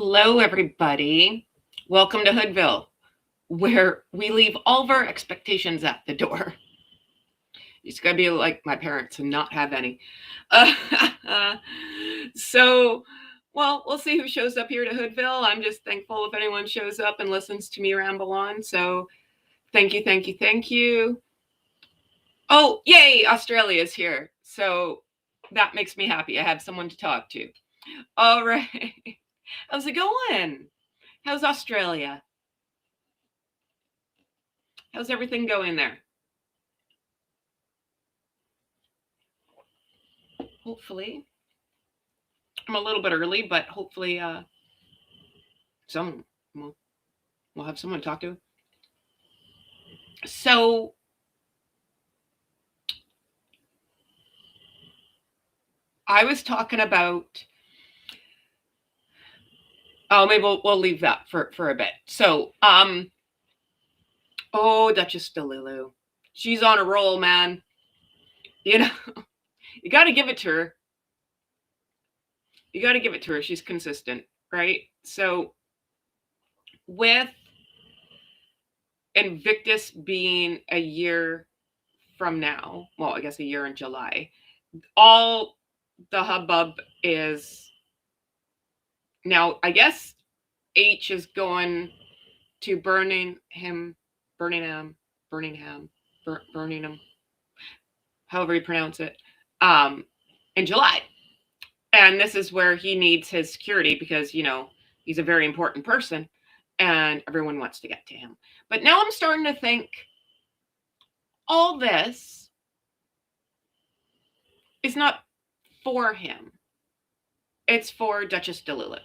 Hello, everybody. Welcome to Hoodville, where we leave all of our expectations at the door. It's going to be like my parents and not have any. So, well, we'll see who shows up here to Hoodville. I'm just thankful if anyone shows up and listens to me ramble on. So, thank you, thank you, thank you. Oh, yay, Australia's here. So, that makes me happy. I have someone to talk to. All right. How's it going? How's Australia? How's everything going there? Hopefully. I'm a little bit early, but hopefully someone we'll have someone to talk to. So I was talking about maybe we'll leave that for a bit. So Duchess Delulu. She's on a roll, man. You know, you gotta give it to her. You gotta give it to her. She's consistent, right? So with Invictus being a year from now, well, I guess a year in July, all the hubbub is now, I guess H is going to Birmingham, however you pronounce it, in July. And this is where he needs his security because, he's a very important person and everyone wants to get to him. But now I'm starting to think all this is not for him. It's for Duchess Delulu.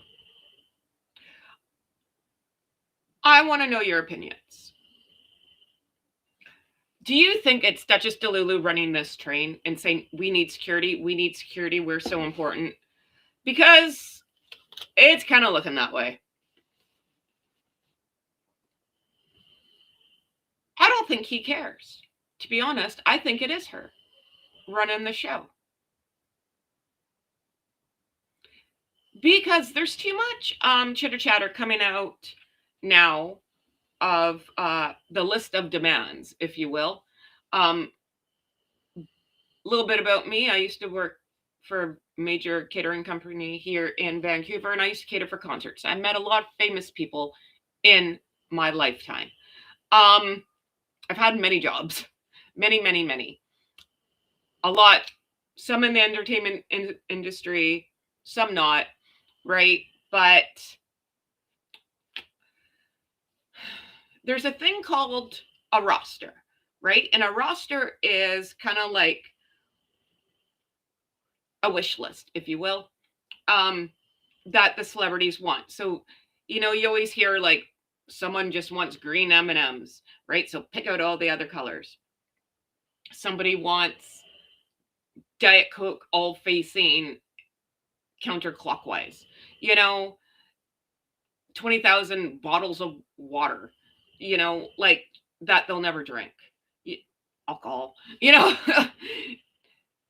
I want to know your opinions. Do you think it's Duchess Delulu running this train and saying, we need security, we're so important? Because it's kind of looking that way. I don't think he cares. To be honest, I think it is her running the show. Because there's too much chitter chatter coming out now of the list of demands, if you will. A little bit about me. I used to work for a major catering company here in Vancouver, and I used to cater for concerts. I met a lot of famous people in my lifetime. I've had many jobs, many. A lot, some in the entertainment industry, some not, right? But there's a thing called a roster, right? And a roster is kind of like a wish list, if you will, that the celebrities want. So, you always hear like someone just wants green M&Ms, right? So pick out all the other colors. Somebody wants Diet Coke all facing counterclockwise, 20,000 bottles of water, like that they'll never drink. Alcohol,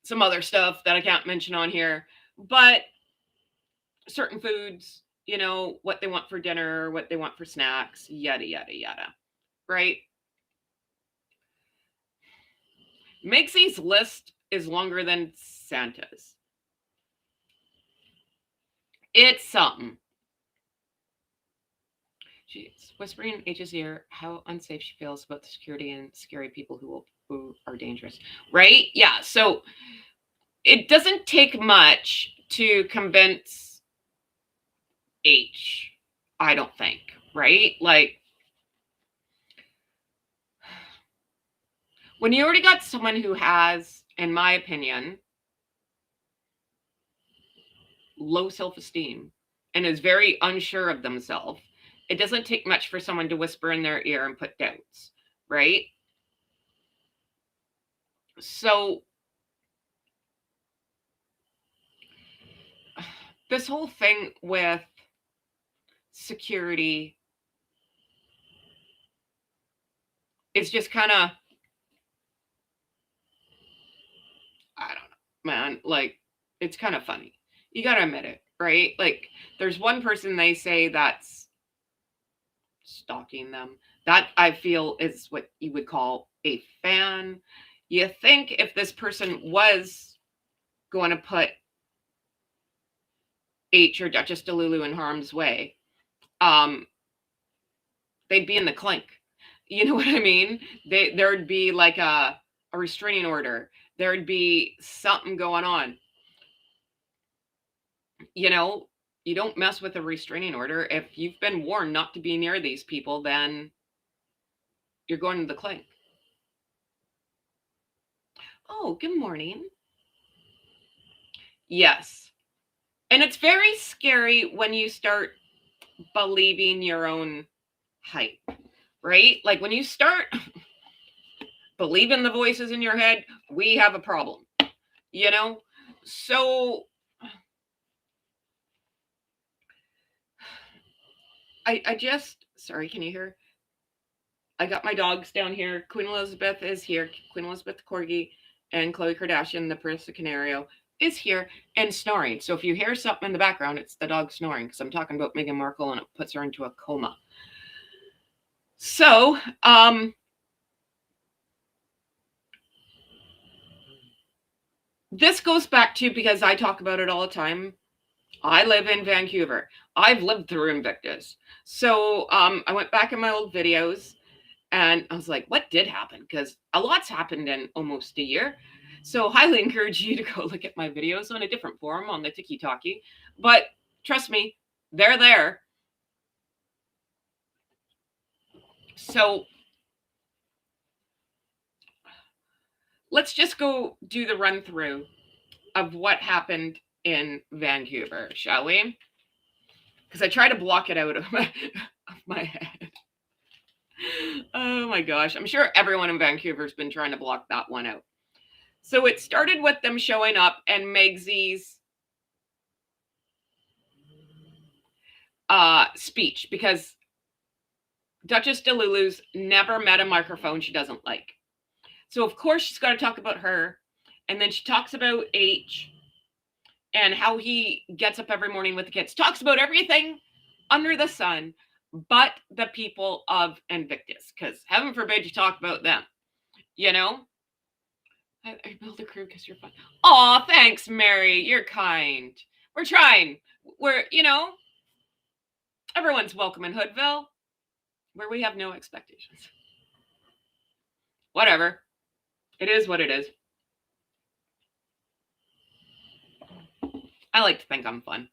some other stuff that I can't mention on here, but certain foods, what they want for dinner, what they want for snacks, yada, yada, yada, right? Megsy's list is longer than Santa's. It's something. She's whispering in H's ear how unsafe she feels about the security and scary people who are dangerous, right? Yeah, so it doesn't take much to convince H, I don't think, right? Like, when you already got someone who has, in my opinion, low self-esteem and is very unsure of themselves, it doesn't take much for someone to whisper in their ear and put doubts, right? So this whole thing with security is just kind of, I don't know, man, like, it's kind of funny. You got to admit it. right? Like there's one person they say that's stalking them. That I feel is what you would call a fan. You think if this person was going to put H or Duchess Delulu in harm's way, they'd be in the clink. You know what I mean? There'd be like a restraining order. There'd be something going on. You know, you don't mess with a restraining order. If you've been warned not to be near these people, then you're going to the clink. Oh, good morning. Yes. And it's very scary when you start believing your own hype, right? Like when you start believing the voices in your head, we have a problem, you know? So I just, sorry, can you hear? I got my dogs down here. Queen Elizabeth is here. Queen Elizabeth the Corgi and Khloe Kardashian, the Princess of Canario, is here and snoring. So if you hear something in the background, it's the dog snoring because I'm talking about Meghan Markle and it puts her into a coma. So, this goes back to, because I talk about it all the time, I live in Vancouver. I've lived through Invictus. So I went back in my old videos and I was like, what did happen? Because a lot's happened in almost a year. So highly encourage you to go look at my videos on a different forum on the Tiki Talkie. But trust me, they're there. So let's just go do the run through of what happened in Vancouver, shall we? Because I try to block it out of my head. Oh my gosh. I'm sure everyone in Vancouver's been trying to block that one out. So it started with them showing up and Megsy's speech, because Duchess Delulu's never met a microphone she doesn't like. So of course she's got to talk about her. And then she talks about H and how he gets up every morning with the kids. Talks about everything under the sun but the people of Invictus, because heaven forbid you talk about them, you know? I build a crew because you're fun. Aw, thanks, Mary. You're kind. We're trying. We're, everyone's welcome in Hoodville, where we have no expectations. Whatever. It is what it is. I like to think I'm fun.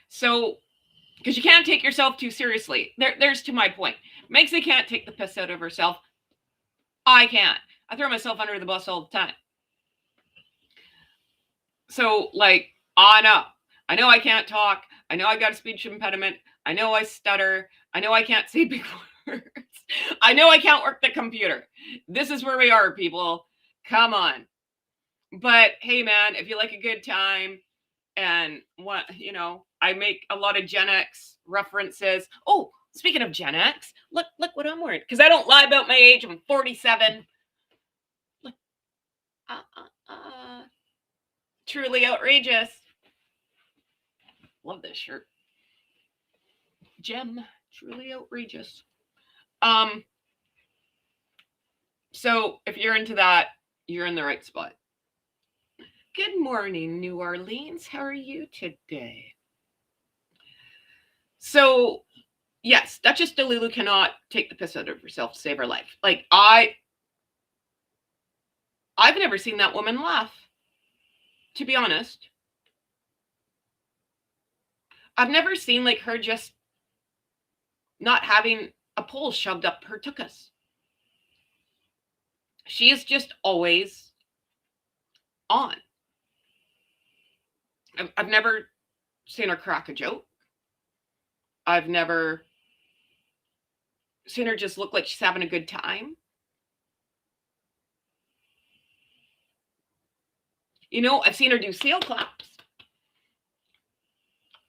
So, because you can't take yourself too seriously. There's to my point. Megsy can't take the piss out of herself. I can't. I throw myself under the bus all the time. So, like, I know I can't talk. I know I got a speech impediment. I know I stutter. I know I can't say big words. I know I can't work the computer. This is where we are, people. Come on. But hey, man, if you like a good time and what, I make a lot of Gen X references. Oh, speaking of Gen X, look what I'm wearing. Because I don't lie about my age. I'm 47. Look. Truly outrageous. Love this shirt. Gem. Truly outrageous. So if you're into that, you're in the right spot. Good morning, New Orleans. How are you today? So, yes, Duchess Delulu cannot take the piss out of herself to save her life. Like, I've never seen that woman laugh, to be honest. I've never seen, like, her just not having a pole shoved up her tuchus. She is just always on. I've never seen her crack a joke. I've never seen her just look like she's having a good time. I've seen her do seal claps.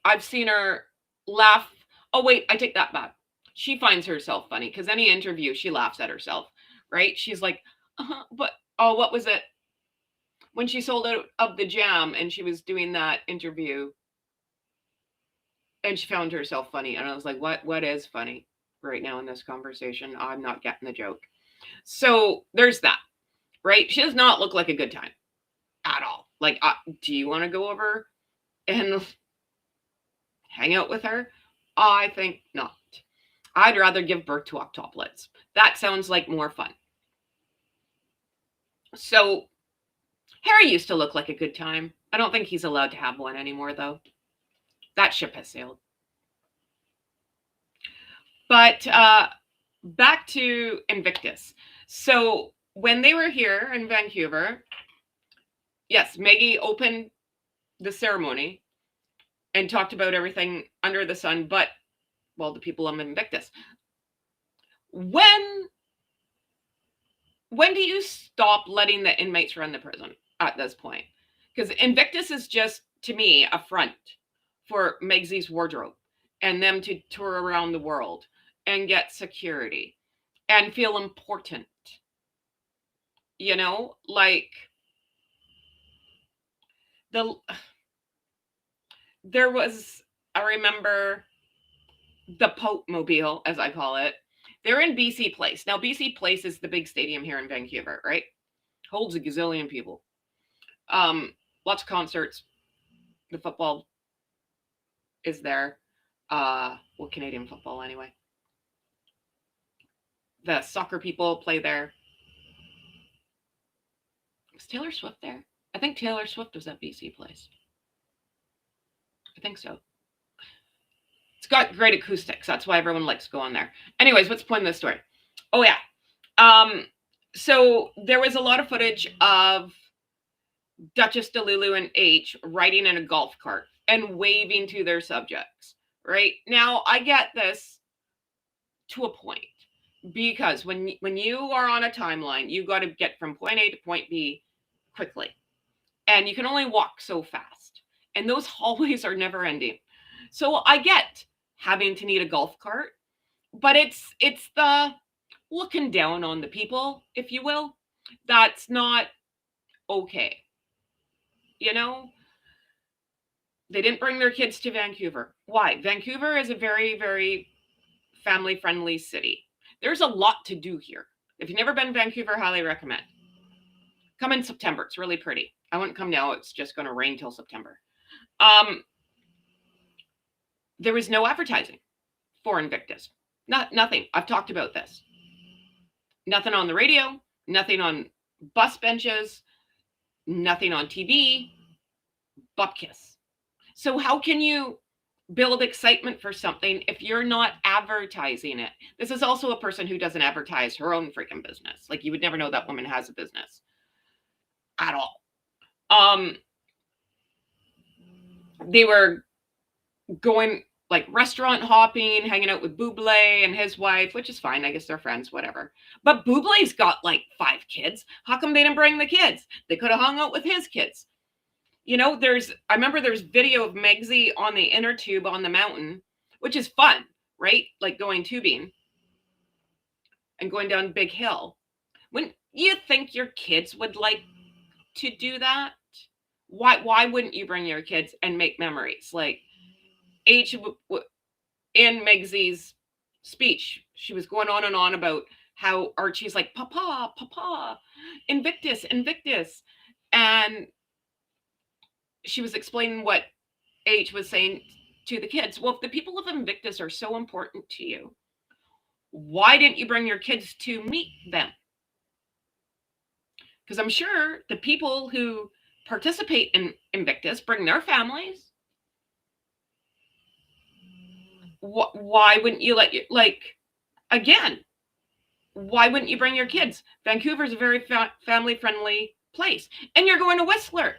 I've seen her laugh. Oh, wait, I take that back. She finds herself funny because any interview, she laughs at herself, right? She's like, but, oh, what was it? when she sold out of the Jam and she was doing that interview and she found herself funny. And I was like, what is funny right now in this conversation? I'm not getting the joke. So there's that, right? She does not look like a good time at all. Like, do you want to go over and hang out with her? I think not. I'd rather give birth to octuplets. That sounds like more fun. So Harry used to look like a good time. I don't think he's allowed to have one anymore, though. That ship has sailed. But back to Invictus. So when they were here in Vancouver, yes, Maggie opened the ceremony and talked about everything under the sun, but, well, the people of Invictus. When do you stop letting the inmates run the prison at this point? Because Invictus is just, to me, a front for Megsy's wardrobe and them to tour around the world and get security and feel important. You know, like there was, I remember the Pope Mobile, as I call it. They're in BC Place. Now, BC Place is the big stadium here in Vancouver, right? Holds a gazillion people. Lots of concerts. The football is there. Well, Canadian football anyway. The soccer people play there. Was Taylor Swift there? I think Taylor Swift was at BC Place. I think so. It's got great acoustics. That's why everyone likes to go on there. Anyways, what's the point of this story? Oh, yeah. So there was a lot of footage of Duchess Delulu and H riding in a golf cart and waving to their subjects, right? Now, I get this to a point because when you are on a timeline, you got to get from point A to point B quickly. And you can only walk so fast. And those hallways are never ending. So I get having to need a golf cart, but it's the looking down on the people, if you will. That's not okay. You know, they didn't bring their kids to Vancouver. Why? Vancouver is a very, very family-friendly city. There's a lot to do here. If you've never been to Vancouver, highly recommend. Come in September. It's really pretty. I wouldn't come now. It's just going to rain till September. There was no advertising for Invictus. Nothing. I've talked about this. Nothing on the radio. Nothing on bus benches. Nothing on TV. Bupkis. So how can you build excitement for something if you're not advertising it? This is also a person who doesn't advertise her own freaking business. Like, you would never know that woman has a business at all. They were going like restaurant hopping, hanging out with Bublé and his wife, which is fine. I guess they're friends, whatever. But Bublé's got like 5 kids. How come they didn't bring the kids? They could have hung out with his kids. You know, I remember there's video of Megsy on the inner tube on the mountain, which is fun, right? Like going tubing and going down Big Hill. Wouldn't you think your kids would like to do that? Why wouldn't you bring your kids and make memories? Like H in Megsy's speech, she was going on and on about how Archie's like, Papa, Invictus. And she was explaining what H was saying to the kids. Well, if the people of Invictus are so important to you, why didn't you bring your kids to meet them? Because I'm sure the people who participate in Invictus bring their families. Why wouldn't you again, why wouldn't you bring your kids? Vancouver's a very family-friendly place. And you're going to Whistler.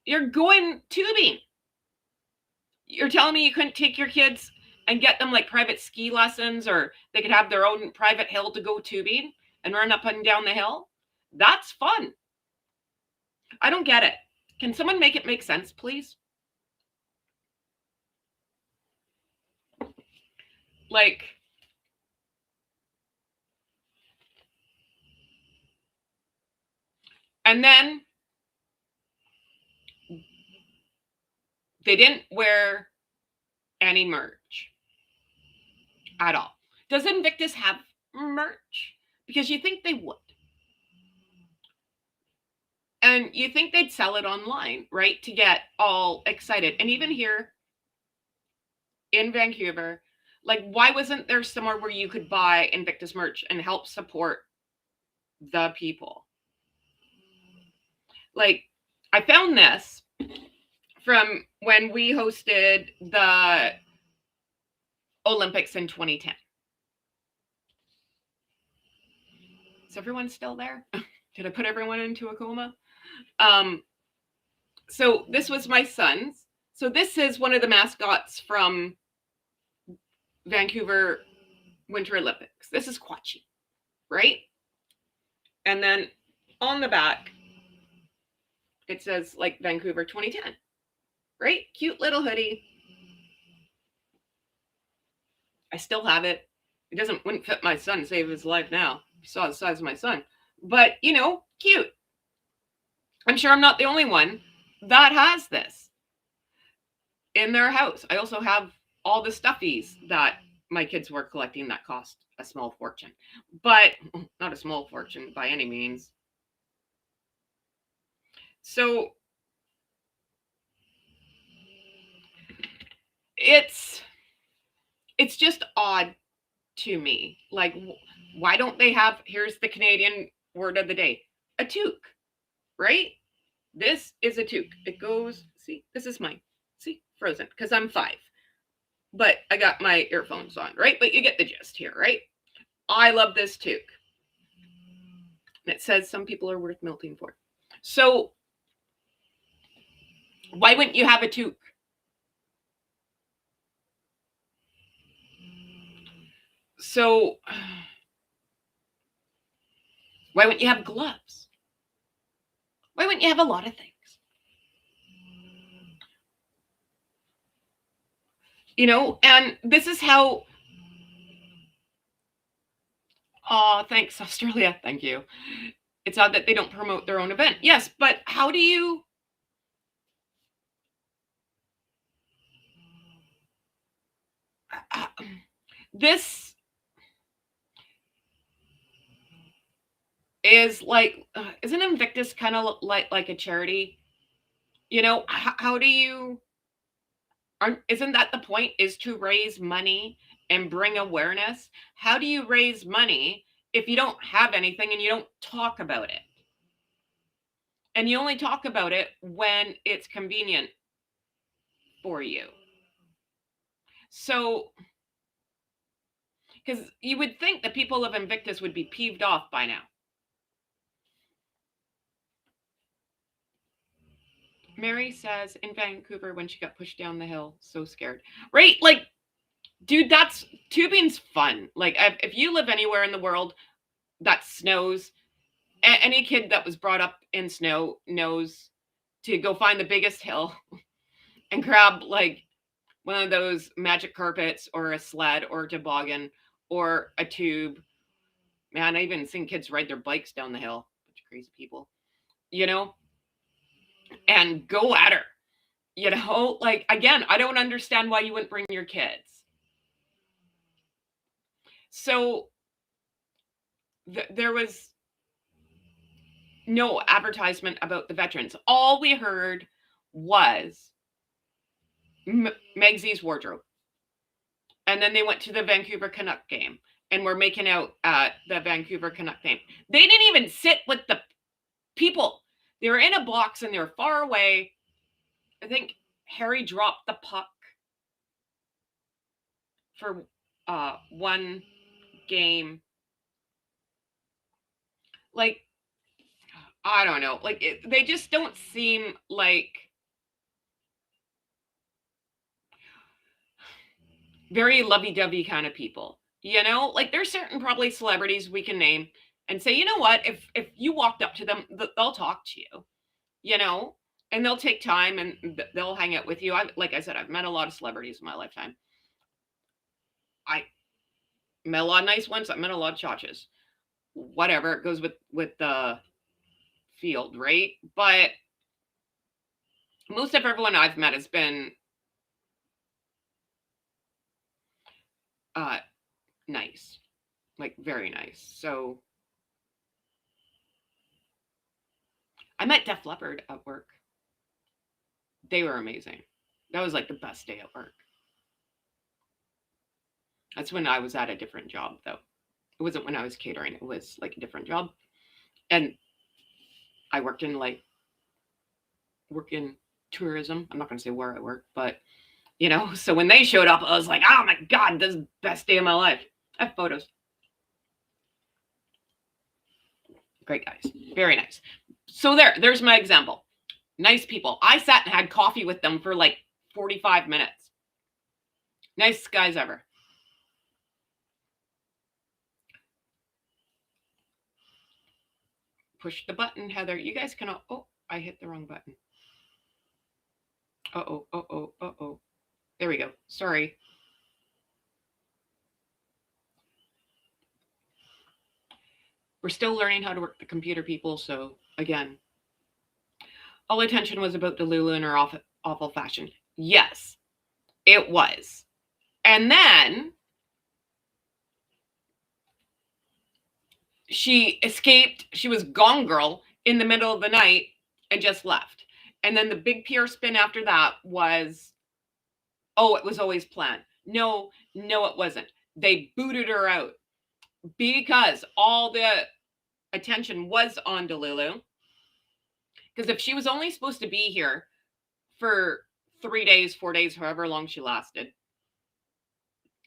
You're going tubing. You're telling me you couldn't take your kids and get them like private ski lessons, or they could have their own private hill to go tubing and run up and down the hill? That's fun. I don't get it. Can someone make it make sense, please? Like, and then They didn't wear any merch at all. Does Invictus have merch? Because you think they would. And you think they'd sell it online, right? To get all excited. And even here in Vancouver, like, why wasn't there somewhere where you could buy Invictus merch and help support the people? Like, I found this from when we hosted the Olympics in 2010. Is everyone still there? Did I put everyone into a coma? So this was my son's. So this is one of the mascots from Vancouver Winter Olympics. This is Quachi, right? And then on the back, it says like Vancouver 2010, right? Cute little hoodie. I still have it. It wouldn't fit my son, save his life now. You saw the size of my son. But, you know, cute. I'm sure I'm not the only one that has this in their house. I also have all the stuffies that my kids were collecting that cost a small fortune. But not a small fortune by any means. So it's just odd to me. Like, why don't they have, here's the Canadian word of the day, a toque, right? This is a toque. It goes, see, this is mine. See, frozen, because I'm 5. But I got my earphones on, right? But you get the gist here, right? I love this toque. And it says some people are worth melting for. So why wouldn't you have a toque? So why wouldn't you have gloves? Why wouldn't you have a lot of things? You know, and this is how, oh, thanks, Australia. Thank you. It's odd that they don't promote their own event. Yes, but how do you, this is like, isn't Invictus kind of like a charity? You know, how do you, isn't that the point, is to raise money and bring awareness? How do you raise money if you don't have anything and you don't talk about it? And you only talk about it when it's convenient for you. So, because you would think the people of Invictus would be peeved off by now. Mary says in Vancouver when she got pushed down the hill, so scared. Right? Like, dude, that's, tubing's fun. Like, if you live anywhere in the world that snows, any kid that was brought up in snow knows to go find the biggest hill and grab like one of those magic carpets or a sled or a toboggan or a tube. Man, I even seen kids ride their bikes down the hill. Bunch of crazy people, you know, and go at her. You know, like, again, I don't understand why you wouldn't bring your kids. So there was no advertisement about the veterans. All we heard was Megsy's wardrobe. And then they went to the Vancouver Canuck game and were making out at the Vancouver Canuck game. They didn't even sit with the people. They were in a box and they were far away. I think Harry dropped the puck for one game. Like, I don't know. Like, they just don't seem like very lovey-dovey kind of people. You know, like, there's certain probably celebrities we can name and say, you know what, if you walked up to them, they'll talk to you, you know, and they'll take time and they'll hang out with you. Like I said, I've met a lot of celebrities in my lifetime. I met a lot of nice ones. I met a lot of chachas. Whatever, it goes with the field, right? But most of everyone I've met has been nice, like very nice. So I met Def Leppard at work. They were amazing. That was like the best day at work. That's when I was at a different job, though. It wasn't when I was catering. It was like a different job. And I worked in tourism. I'm not going to say where I work, but so when they showed up, I was like, oh my God, this is the best day of my life. I have photos. Great guys. Very nice. So there's my example. Nice people. I sat and had coffee with them for like 45 minutes. Nice guys ever. Push the button, Heather. You guys can. Oh, I hit the wrong button. Uh-oh. There we go. Sorry. We're still learning how to work the computer, people. So again, all attention was about Delulu and her awful fashion. Yes, it was. And then she escaped. She was Gone Girl in the middle of the night and just left. And then the big PR spin after that was, oh, it was always planned. No, it wasn't. They booted her out because all the attention was on Delulu. Because if she was only supposed to be here for 3 days, 4 days, however long she lasted,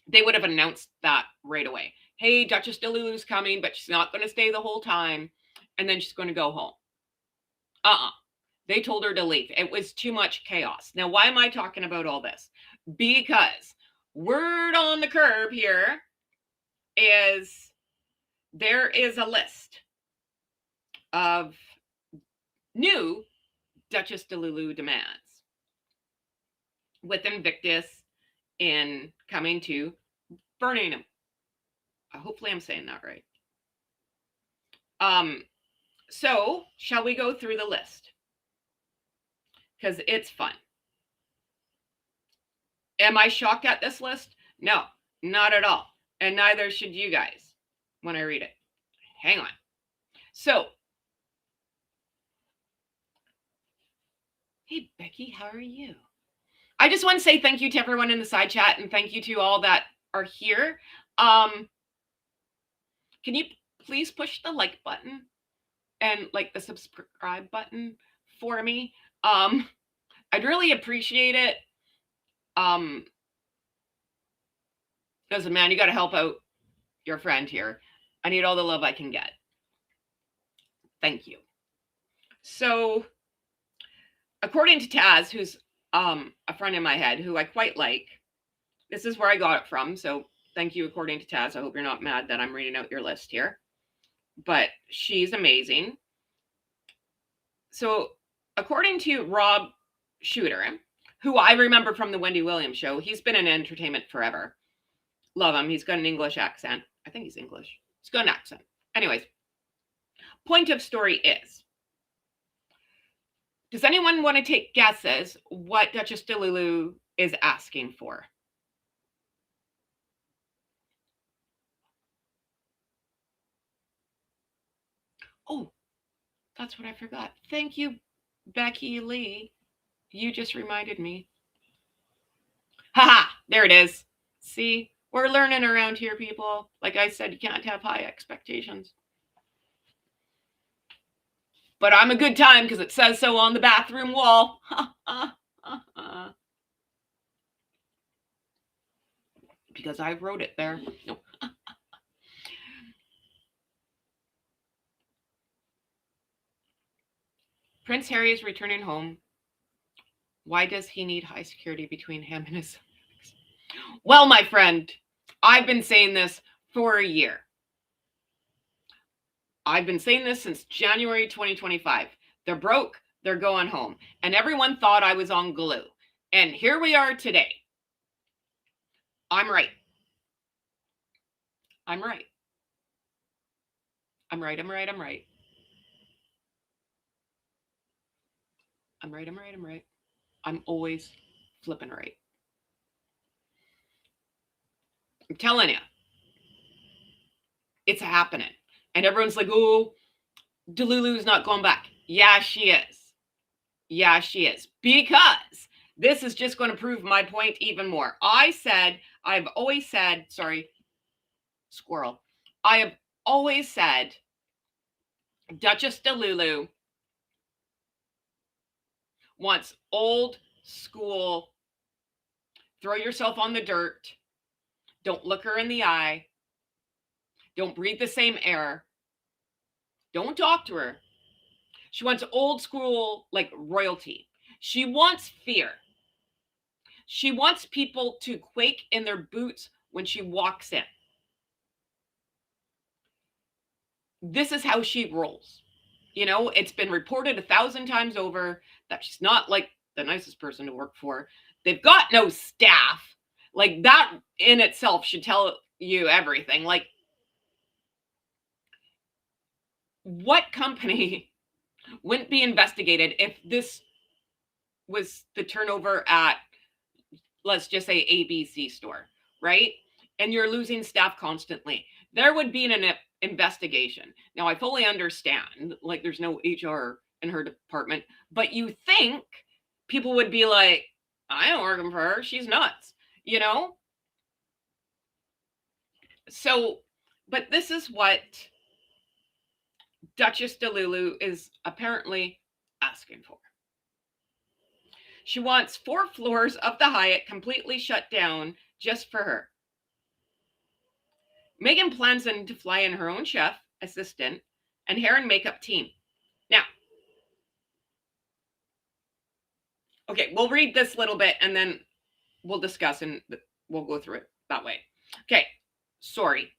they would have announced that right away. Hey, Duchess Delulu's coming, but she's not going to stay the whole time. And then she's going to go home. They told her to leave. It was too much chaos. Now, why am I talking about all this? Because word on the curb here is there is a list of new Duchess Delulu demands with Invictus in coming to Birmingham. Hopefully I'm saying that right. So shall we go through the list? Because it's fun. Am I shocked at this list? No, not at all. And neither should you guys when I read it. Hang on. So, hey, Becky, how are you? I just want to say thank you to everyone in the side chat and thank you to all that are here. Can you please push the like button and like the subscribe button for me? I'd really appreciate it. Listen, man, you got to help out your friend here. I need all the love I can get. Thank you. So, according to Taz, who's a friend in my head who I quite like, this is where I got it from. So, thank you, according to Taz. I hope you're not mad that I'm reading out your list here. But she's amazing. So, according to Rob Shooter, who I remember from the Wendy Williams show, he's been in entertainment forever. Love him. He's got an English accent. I think he's English. He's got an accent. Anyways, point of story is, does anyone want to take guesses what Duchess Delulu is asking for? Oh, that's what I forgot. Thank you, Becky Lee. You just reminded me. Haha, there it is. See, we're learning around here, people. Like I said, you can't have high expectations. But I'm a good time because it says so on the bathroom wall. Because I wrote it there. No. Prince Harry is returning home. Why does he need high security between him and his... Well, my friend, I've been saying this for a year. I've been saying this since January 2025. They're broke. They're going home. And everyone thought I was on glue. And here we are today. I'm right. I'm right. I'm right. I'm right. I'm right. I'm right. I'm right. I'm right. I'm always flipping right. I'm telling you, it's happening. And everyone's like, oh, Delulu's not going back. Yeah, she is. Yeah, she is. Because this is just going to prove my point even more. I've always said, sorry, squirrel. I have always said Duchess Delulu wants old school, throw yourself on the dirt, don't look her in the eye, don't breathe the same air, don't talk to her. She wants old school, like royalty. She wants fear. She wants people to quake in their boots when she walks in. This is how she rolls. You know, it's been reported 1,000 times over that she's not like the nicest person to work for. They've got no staff. Like that in itself should tell you everything. Like, what company wouldn't be investigated if this was the turnover at, let's just say, ABC store, right? And you're losing staff constantly. There would be an investigation. Now, I fully understand, like, there's no HR in her department, but you think people would be like, I ain't working for her. She's nuts, you know? So, but this is what Duchess Delulu is apparently asking for. She wants 4 floors of the Hyatt completely shut down just for her. Meghan plans to fly in her own chef, assistant, and hair and makeup team. Now, okay, we'll read this little bit and then we'll discuss and we'll go through it that way. Okay, sorry.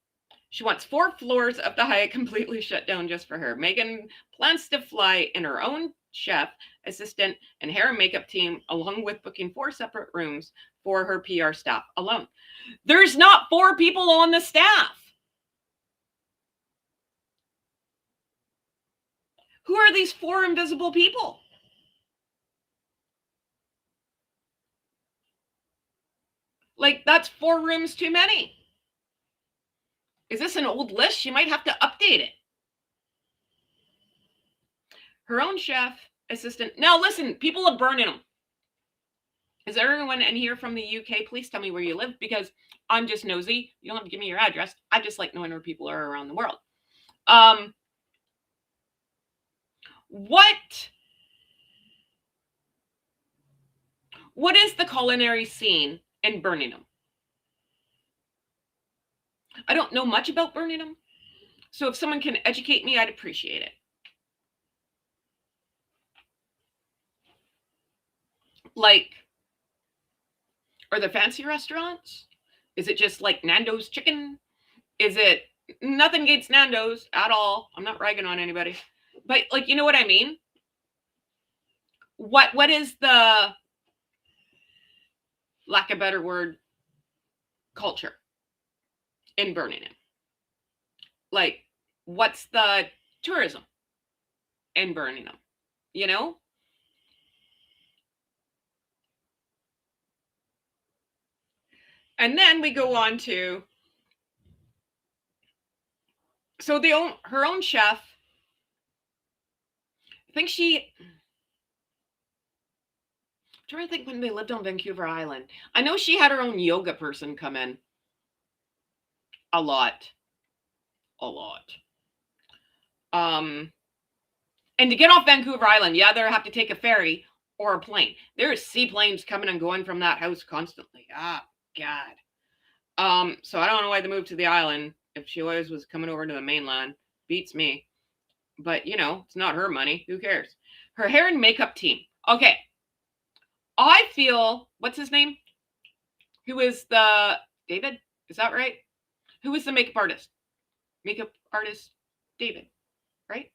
She wants 4 floors of the Hyatt completely shut down just for her. Meghan plans to fly in her own chef, assistant, and hair and makeup team, along with booking 4 separate rooms for her PR staff alone. There's not 4 people on the staff. Who are these 4 invisible people? Like, that's 4 rooms too many. Is this an old list? She might have to update it. Her own chef, assistant. Now, listen, people are burning them. Is there anyone in here from the UK? Please tell me where you live, because I'm just nosy. You don't have to give me your address. I just like knowing where people are around the world. What is the culinary scene in Birmingham? I don't know much about Birmingham, so if someone can educate me, I'd appreciate it. Like, are there fancy restaurants? Is it just like Nando's chicken? Is it nothing against Nando's at all? I'm not ragging on anybody, but like, you know what I mean? What is the, lack of a better word, culture in Birmingham? Like, what's the tourism in Birmingham? You know? And then we go on to, so her own chef, I think I'm trying to think when they lived on Vancouver Island. I know she had her own yoga person come in. A lot. And to get off Vancouver Island, you either have to take a ferry or a plane. There's seaplanes coming and going from that house constantly. Ah, God. So I don't know why they moved to the island if she always was coming over to the mainland. Beats me. But, you know, it's not her money. Who cares? Her hair and makeup team. Okay. I feel, what's his name? Who is the, David? Is that right? Who is the makeup artist? Makeup artist David, right?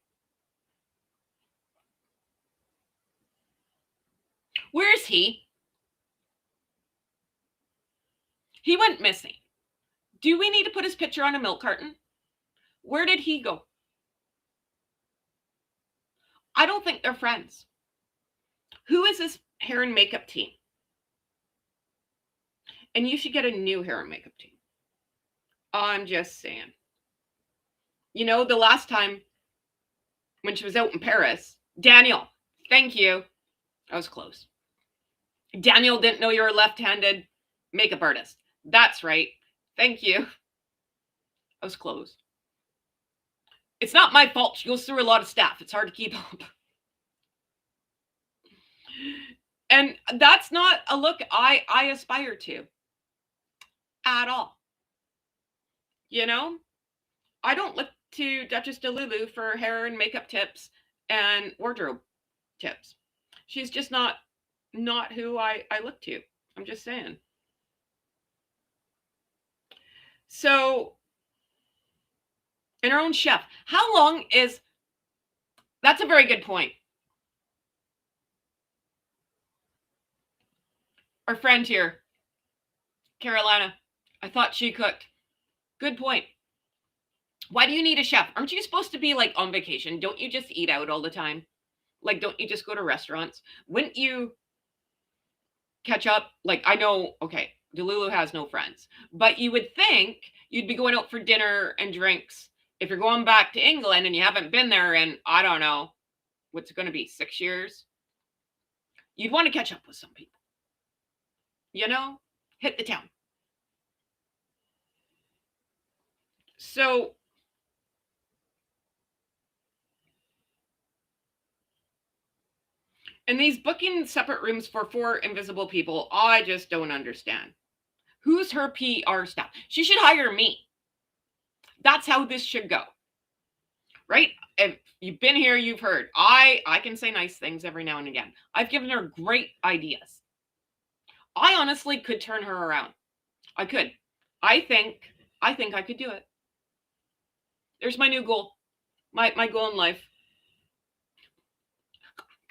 Where is he? He went missing. Do we need to put his picture on a milk carton? Where did he go? I don't think they're friends. Who is this hair and makeup team. And you should get a new hair and makeup team. I'm just saying. You know, the last time when she was out in Paris, Daniel, thank you. I was close. Daniel didn't know you were a left-handed makeup artist. That's right. Thank you. I was close. It's not my fault. She goes through a lot of stuff. It's hard to keep up. And that's not a look I aspire to at all. You know, I don't look to Duchess Delulu for hair and makeup tips and wardrobe tips. She's just not who I look to. I'm just saying. So, and our own chef, how long is, that's a very good point. Our friend here, Carolina, I thought she cooked. Good point. Why do you need a chef? Aren't you supposed to be like on vacation? Don't you just eat out all the time? Like, don't you just go to restaurants? Wouldn't you catch up? Like, I know, okay, Delulu has no friends, but you would think you'd be going out for dinner and drinks if you're going back to England and you haven't been there in, I don't know, what's it going to be, 6 years? You'd want to catch up with some people. You know, hit the town. So, and these booking separate rooms for 4 invisible people, I just don't understand. Who's her PR staff? She should hire me. That's how this should go. Right? If you've been here, you've heard. I can say nice things every now and again. I've given her great ideas. I honestly could turn her around. I could. I think I could do it. There's my new goal. My goal in life.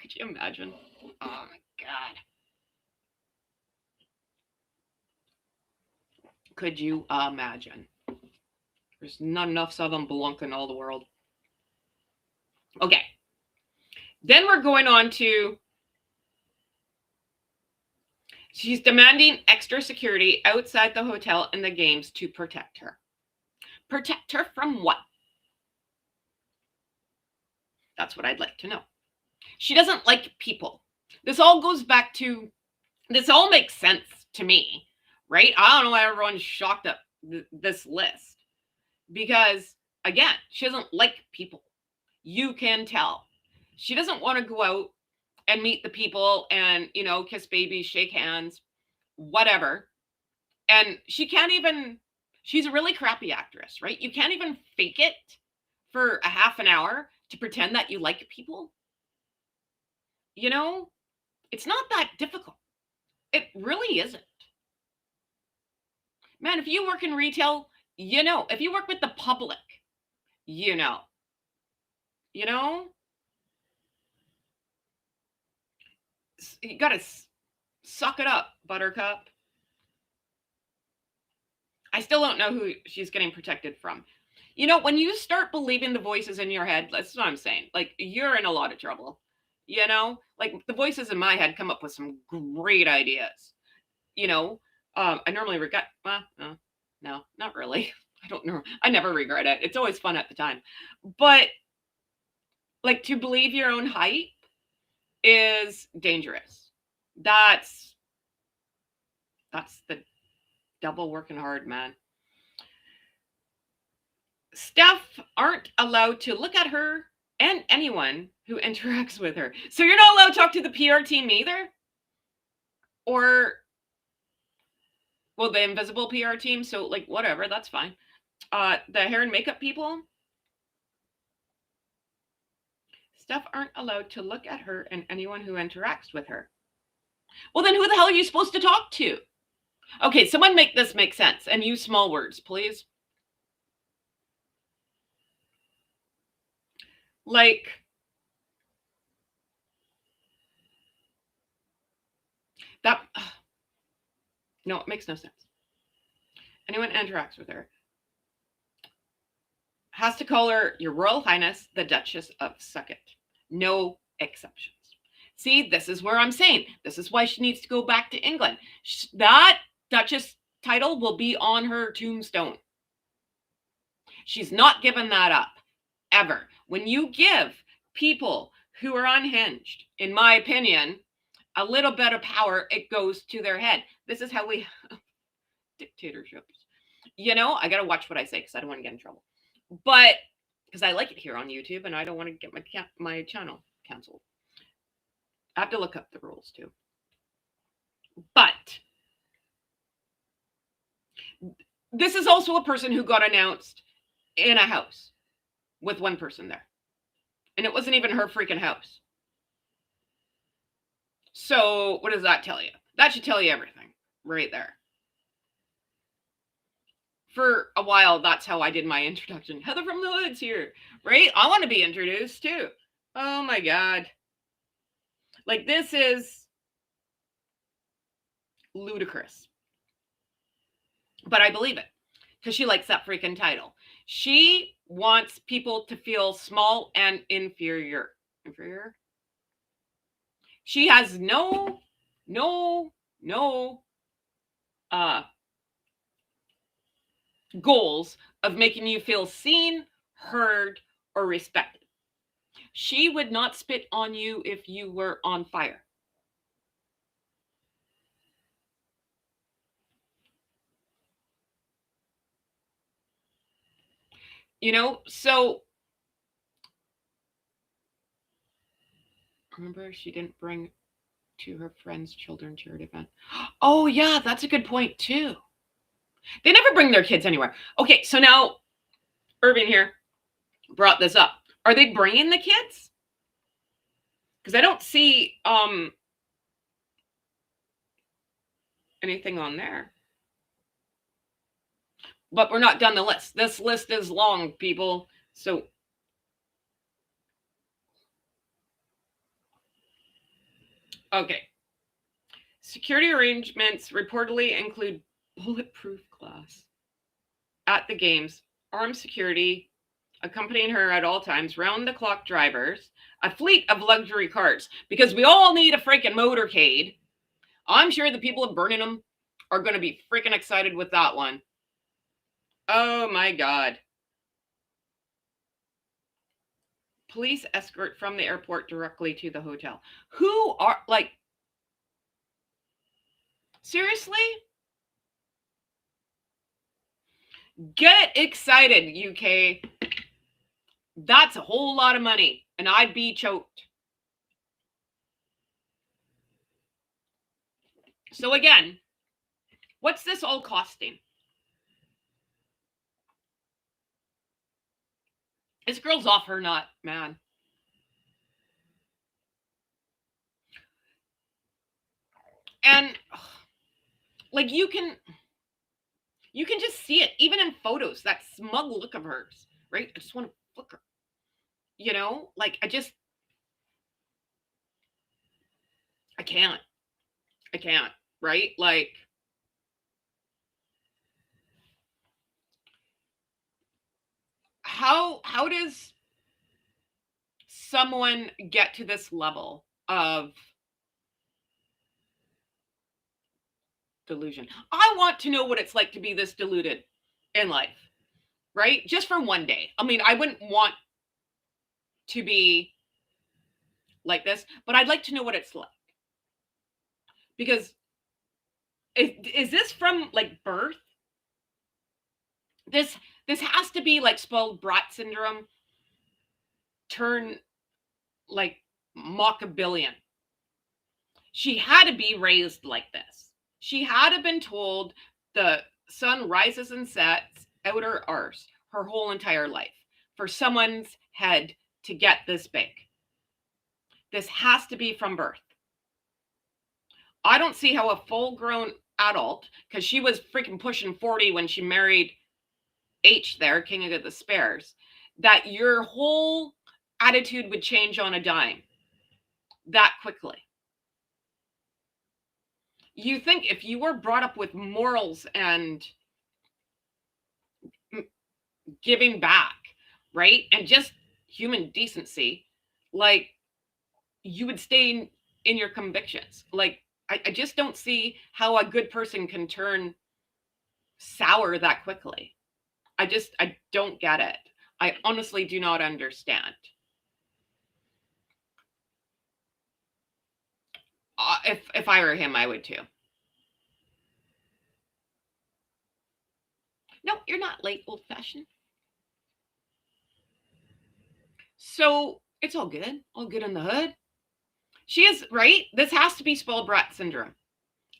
Could you imagine? Oh my God. Could you imagine? There's not enough Southern Blanc in all the world. Okay. Then we're going on to, she's demanding extra security outside the hotel and the games to protect her. Protect her from what? That's what I'd like to know. She doesn't like people. This all goes back to, this all makes sense to me, right? I don't know why everyone's shocked at this list. Because, again, she doesn't like people. You can tell. She doesn't want to go out and meet the people and, you know, kiss babies, shake hands, whatever. And she can't even, she's a really crappy actress, right? You can't even fake it for a half an hour to pretend that you like people. You know, it's not that difficult. It really isn't. Man, if you work in retail, you know, if you work with the public, you know, you got to suck it up, Buttercup. I still don't know who she's getting protected from. You know, when you start believing the voices in your head, that's what I'm saying. Like, you're in a lot of trouble. You know, like the voices in my head come up with some great ideas. You know, I normally regret, well, no, not really. I don't know. I never regret it. It's always fun at the time. But like, to believe your own hype is dangerous. That's the devil working hard, man. Staff aren't allowed to look at her and anyone who interacts with her. So you're not allowed to talk to the PR team either? Or, well, the invisible PR team. So, like, whatever, that's fine. The hair and makeup people. Staff aren't allowed to look at her and anyone who interacts with her. Well, then who the hell are you supposed to talk to? Okay, someone make this make sense and use small words, please. Like, that, no, it makes no sense. Anyone interacts with her has to call her Your Royal Highness, the Duchess of Sucket. No exceptions. See, this is where I'm saying this is why she needs to go back to England. That Duchess title will be on her tombstone. She's not given that up, ever. When you give people who are unhinged, in my opinion, a little bit of power, it goes to their head. This is how we have dictatorships. You know, I got to watch what I say because I don't want to get in trouble. But because I like it here on YouTube and I don't want to get my channel canceled. I have to look up the rules too. But this is also a person who got announced in a house with one person there. And it wasn't even her freaking house. So what does that tell you? That should tell you everything right there. For a while, that's how I did my introduction. Heather from the Hoods here, right? I want to be introduced too. Oh my God. Like, this is ludicrous. But I believe it because she likes that freaking title. She wants people to feel small and inferior. Inferior? She has no goals of making you feel seen, heard, or respected. She would not spit on you if you were on fire. You know, so remember, she didn't bring to her friends' children charity event. Oh yeah, that's a good point too. They never bring their kids anywhere. Okay, so now Irving here brought this up. Are they bringing the kids? Because I don't see anything on there. But we're not done the list. This list is long, people. So okay. Security arrangements reportedly include bulletproof glass at the games, armed security accompanying her at all times, round-the-clock drivers, a fleet of luxury cars, because we all need a freaking motorcade. I'm sure the people of Birmingham are going to be freaking excited with that one. Oh my God. Police escort from the airport directly to the hotel. Who are, like, seriously? Get excited, UK. That's a whole lot of money, and I'd be choked. So again, what's this all costing? This girl's off her nut, man. And like, you can just see it even in photos, that smug look of hers, right? I just want to fuck her. You know, like, I can't, right? Like, how does someone get to this level of delusion? I want to know what it's like to be this deluded in life, right? Just for one day. I mean, I wouldn't want to be like this, but I'd like to know what it's like. Because is this from, like, birth? This has to be like spoiled brat syndrome turn, like, Machiavellian. She had to be raised like this. She had to have been told the sun rises and sets out her arse her whole entire life for someone's head to get this big. This has to be from birth. I don't see how a full-grown adult, because she was freaking pushing 40 when she married H there, King of the Spares, that your whole attitude would change on a dime that quickly. You think if you were brought up with morals and giving back, right, and just human decency, like, you would stay in your convictions. Like, I just don't see how a good person can turn sour that quickly. I don't get it. I honestly do not understand. If I were him, I would too. No, you're not late, old fashioned. So it's all good in the hood. She is right. This has to be spoiled brat syndrome.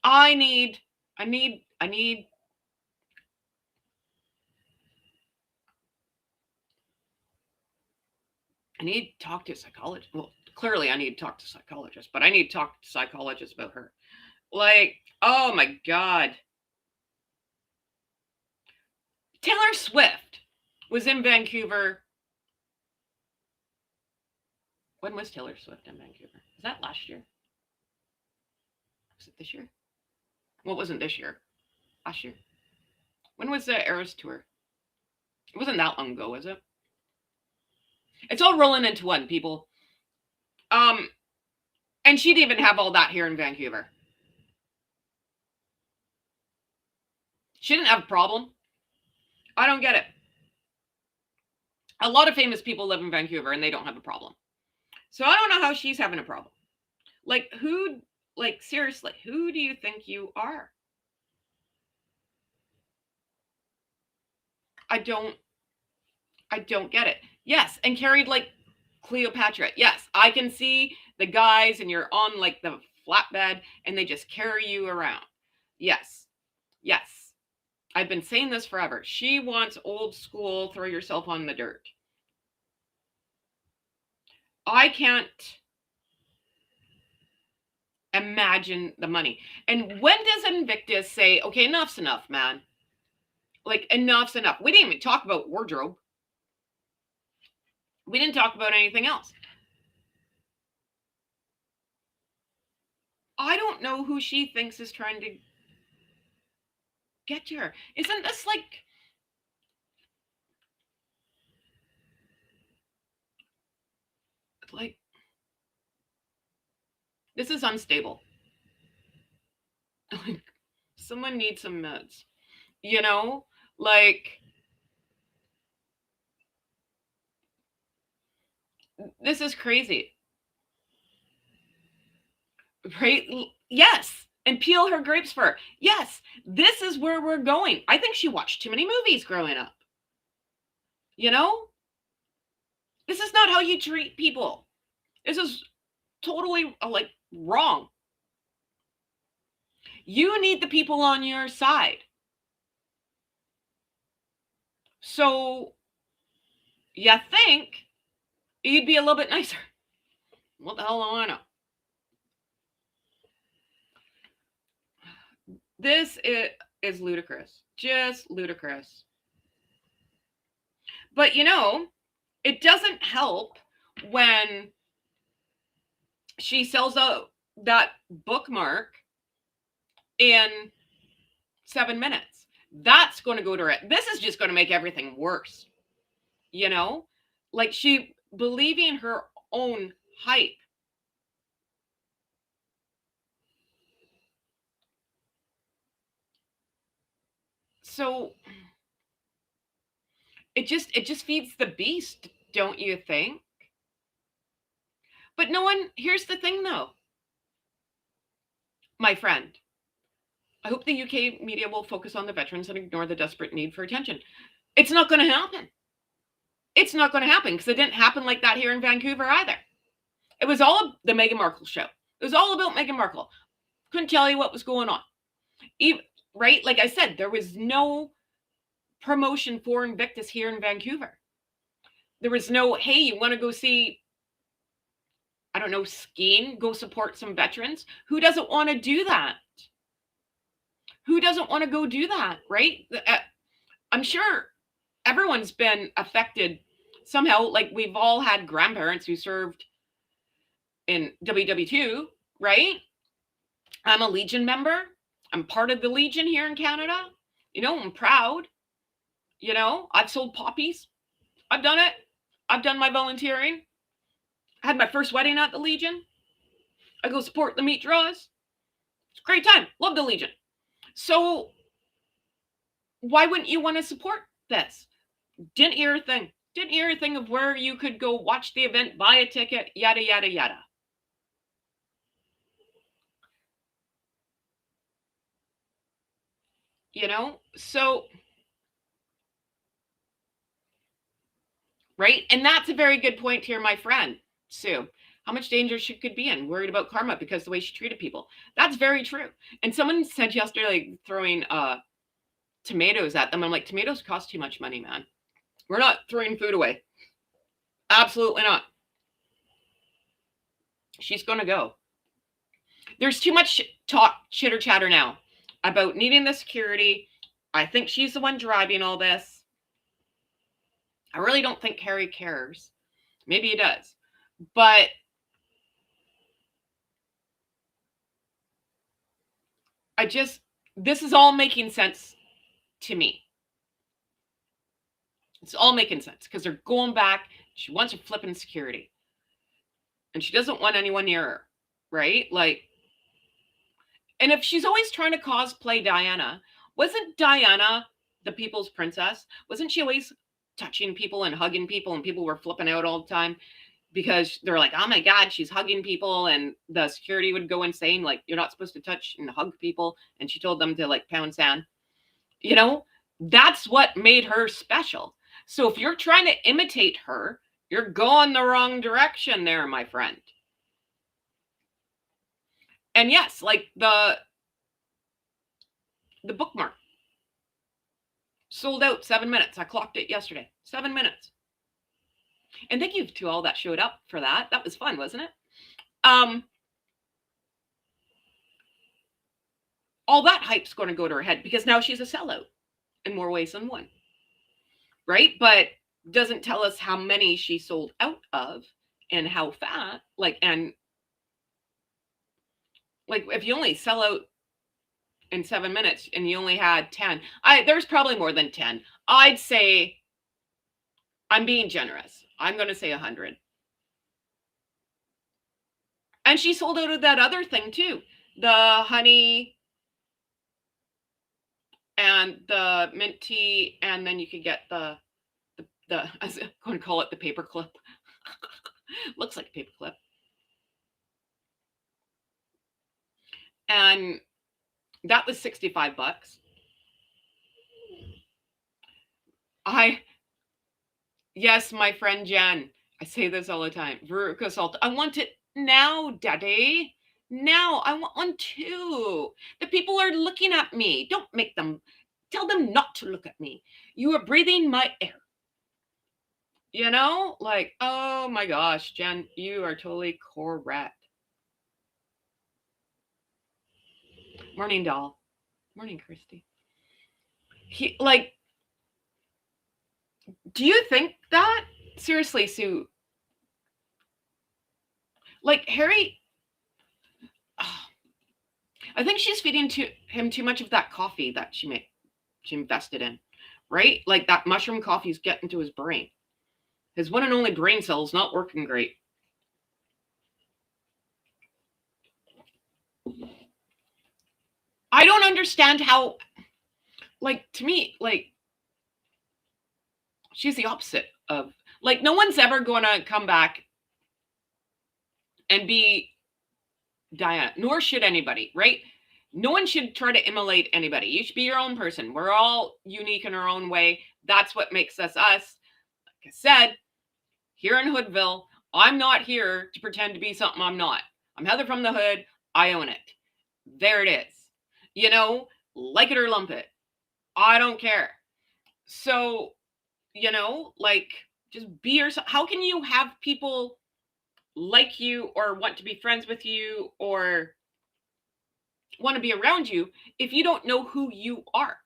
I need, I need, I need. I need to talk to a psychologist. Well, clearly I need to talk to a psychologist, but I need to talk to psychologists about her. Like, oh my God. Taylor Swift was in Vancouver. When was Taylor Swift in Vancouver? Was that last year? Was it this year? Well, it wasn't this year. Last year. When was the Eras tour? It wasn't that long ago, was it? It's all rolling into one, people. And she didn't even have all that here in Vancouver. She didn't have a problem. I don't get it. A lot of famous people live in Vancouver and they don't have a problem. So I don't know how she's having a problem. Like, seriously, who do you think you are? I don't get it. Yes, and carried like Cleopatra. Yes, I can see the guys and you're on like the flatbed and they just carry you around. Yes. Yes. I've been saying this forever. She wants old school, throw yourself on the dirt. I can't imagine the money. And when does Invictus say, okay, enough's enough, man? Like, enough's enough. We didn't even talk about wardrobe. We didn't talk about anything else. I don't know who she thinks is trying to get to her. Isn't this like this is unstable. Like, someone needs some meds, you know? Like, this is crazy. Right? Yes. And peel her grapes for her. Yes. This is where we're going. I think she watched too many movies growing up. You know? This is not how you treat people. This is totally like wrong. You need the people on your side. So you think you'd be a little bit nicer. What the hell do I know? This is ludicrous. Just ludicrous. But you know, it doesn't help when she sells out that bookmark in 7 minutes. That's going to go to it. This is just going to make everything worse. You know, like she believing her own hype. So it just feeds the beast, don't you think? But no one, here's the thing though. My friend, I hope the UK media will focus on the veterans and ignore the desperate need for attention. It's not going to happen. It's not going to happen because it didn't happen like that here in Vancouver either. It was all the Meghan Markle show. It was all about Meghan Markle. Couldn't tell you what was going on. Even, right? Like I said, there was no promotion for Invictus here in Vancouver. There was no, hey, you want to go see, I don't know, skiing, go support some veterans? Who doesn't want to do that? Who doesn't want to go do that, right? I'm sure everyone's been affected somehow. Like we've all had grandparents who served in WW2, right? I'm a Legion member. I'm part of the Legion here in Canada. You know, I'm proud. You know, I've sold poppies. I've done it. I've done my volunteering. I had my first wedding at the Legion. I go support the meat draws. It's a great time. Love the Legion. So why wouldn't you want to support this? Didn't hear a thing. Didn't hear a thing of where you could go watch the event, buy a ticket, yada, yada, yada. You know? So, right? And that's a very good point here, my friend, Sue. How much danger she could be in, worried about karma because the way she treated people. That's very true. And someone said yesterday, like, throwing tomatoes at them. I'm like, tomatoes cost too much money, man. We're not throwing food away. Absolutely not. She's going to go. There's too much talk, chitter chatter now about needing the security. I think she's the one driving all this. I really don't think Harry cares. Maybe he does. But this is all making sense to me. It's all making sense because they're going back. She wants her flipping security. And she doesn't want anyone near her, right? Like, and if she's always trying to cosplay Diana, wasn't Diana the people's princess? Wasn't she always touching people and hugging people and people were flipping out all the time because they're like, oh my God, she's hugging people, and the security would go insane. Like, you're not supposed to touch and hug people. And she told them to like pound sand. You know, that's what made her special. So if you're trying to imitate her, you're going the wrong direction there, my friend. And yes, like the bookmark sold out 7 minutes. I clocked it yesterday. 7 minutes. And thank you to all that showed up for that. That was fun, wasn't it? All that hype's going to go to her head because now she's a sellout in more ways than one. Right? But doesn't tell us how many she sold out of and how fat. And if you only sell out in 7 minutes and you only had 10, there's probably more than 10. I'd say, I'm being generous, I'm going to say 100. And she sold out of that other thing too, the honey and the mint tea, and then you could get the I was going to call it the paper clip. Looks like a paper clip. And that was $65. Yes, my friend Jen, I say this all the time. Veruca Salt, I want it now, Daddy. Now, I want one too. The people are looking at me. Don't make them, tell them not to look at me. You are breathing my air. You know, like, oh my gosh, Jen, you are totally correct. Morning, doll. Morning, Christy. Do you think that? Seriously, Sue. Like, Harry, I think she's feeding him too much of that coffee that she invested in, right? Like, that mushroom coffee's getting to his brain. His one and only brain cell's not working great. I don't understand how, to me, she's the opposite of, no one's ever going to come back and be Diana, nor should anybody, right? No one should try to emulate anybody. You should be your own person. We're all unique in our own way. That's what makes us us. Like I said, here in Hoodville, I'm not here to pretend to be something I'm not. I'm Heather from the Hood. I own it. There it is. You know, like it or lump it. I don't care. So, you know, just be yourself. How can you have people like you or want to be friends with you or want to be around you if you don't know who you are?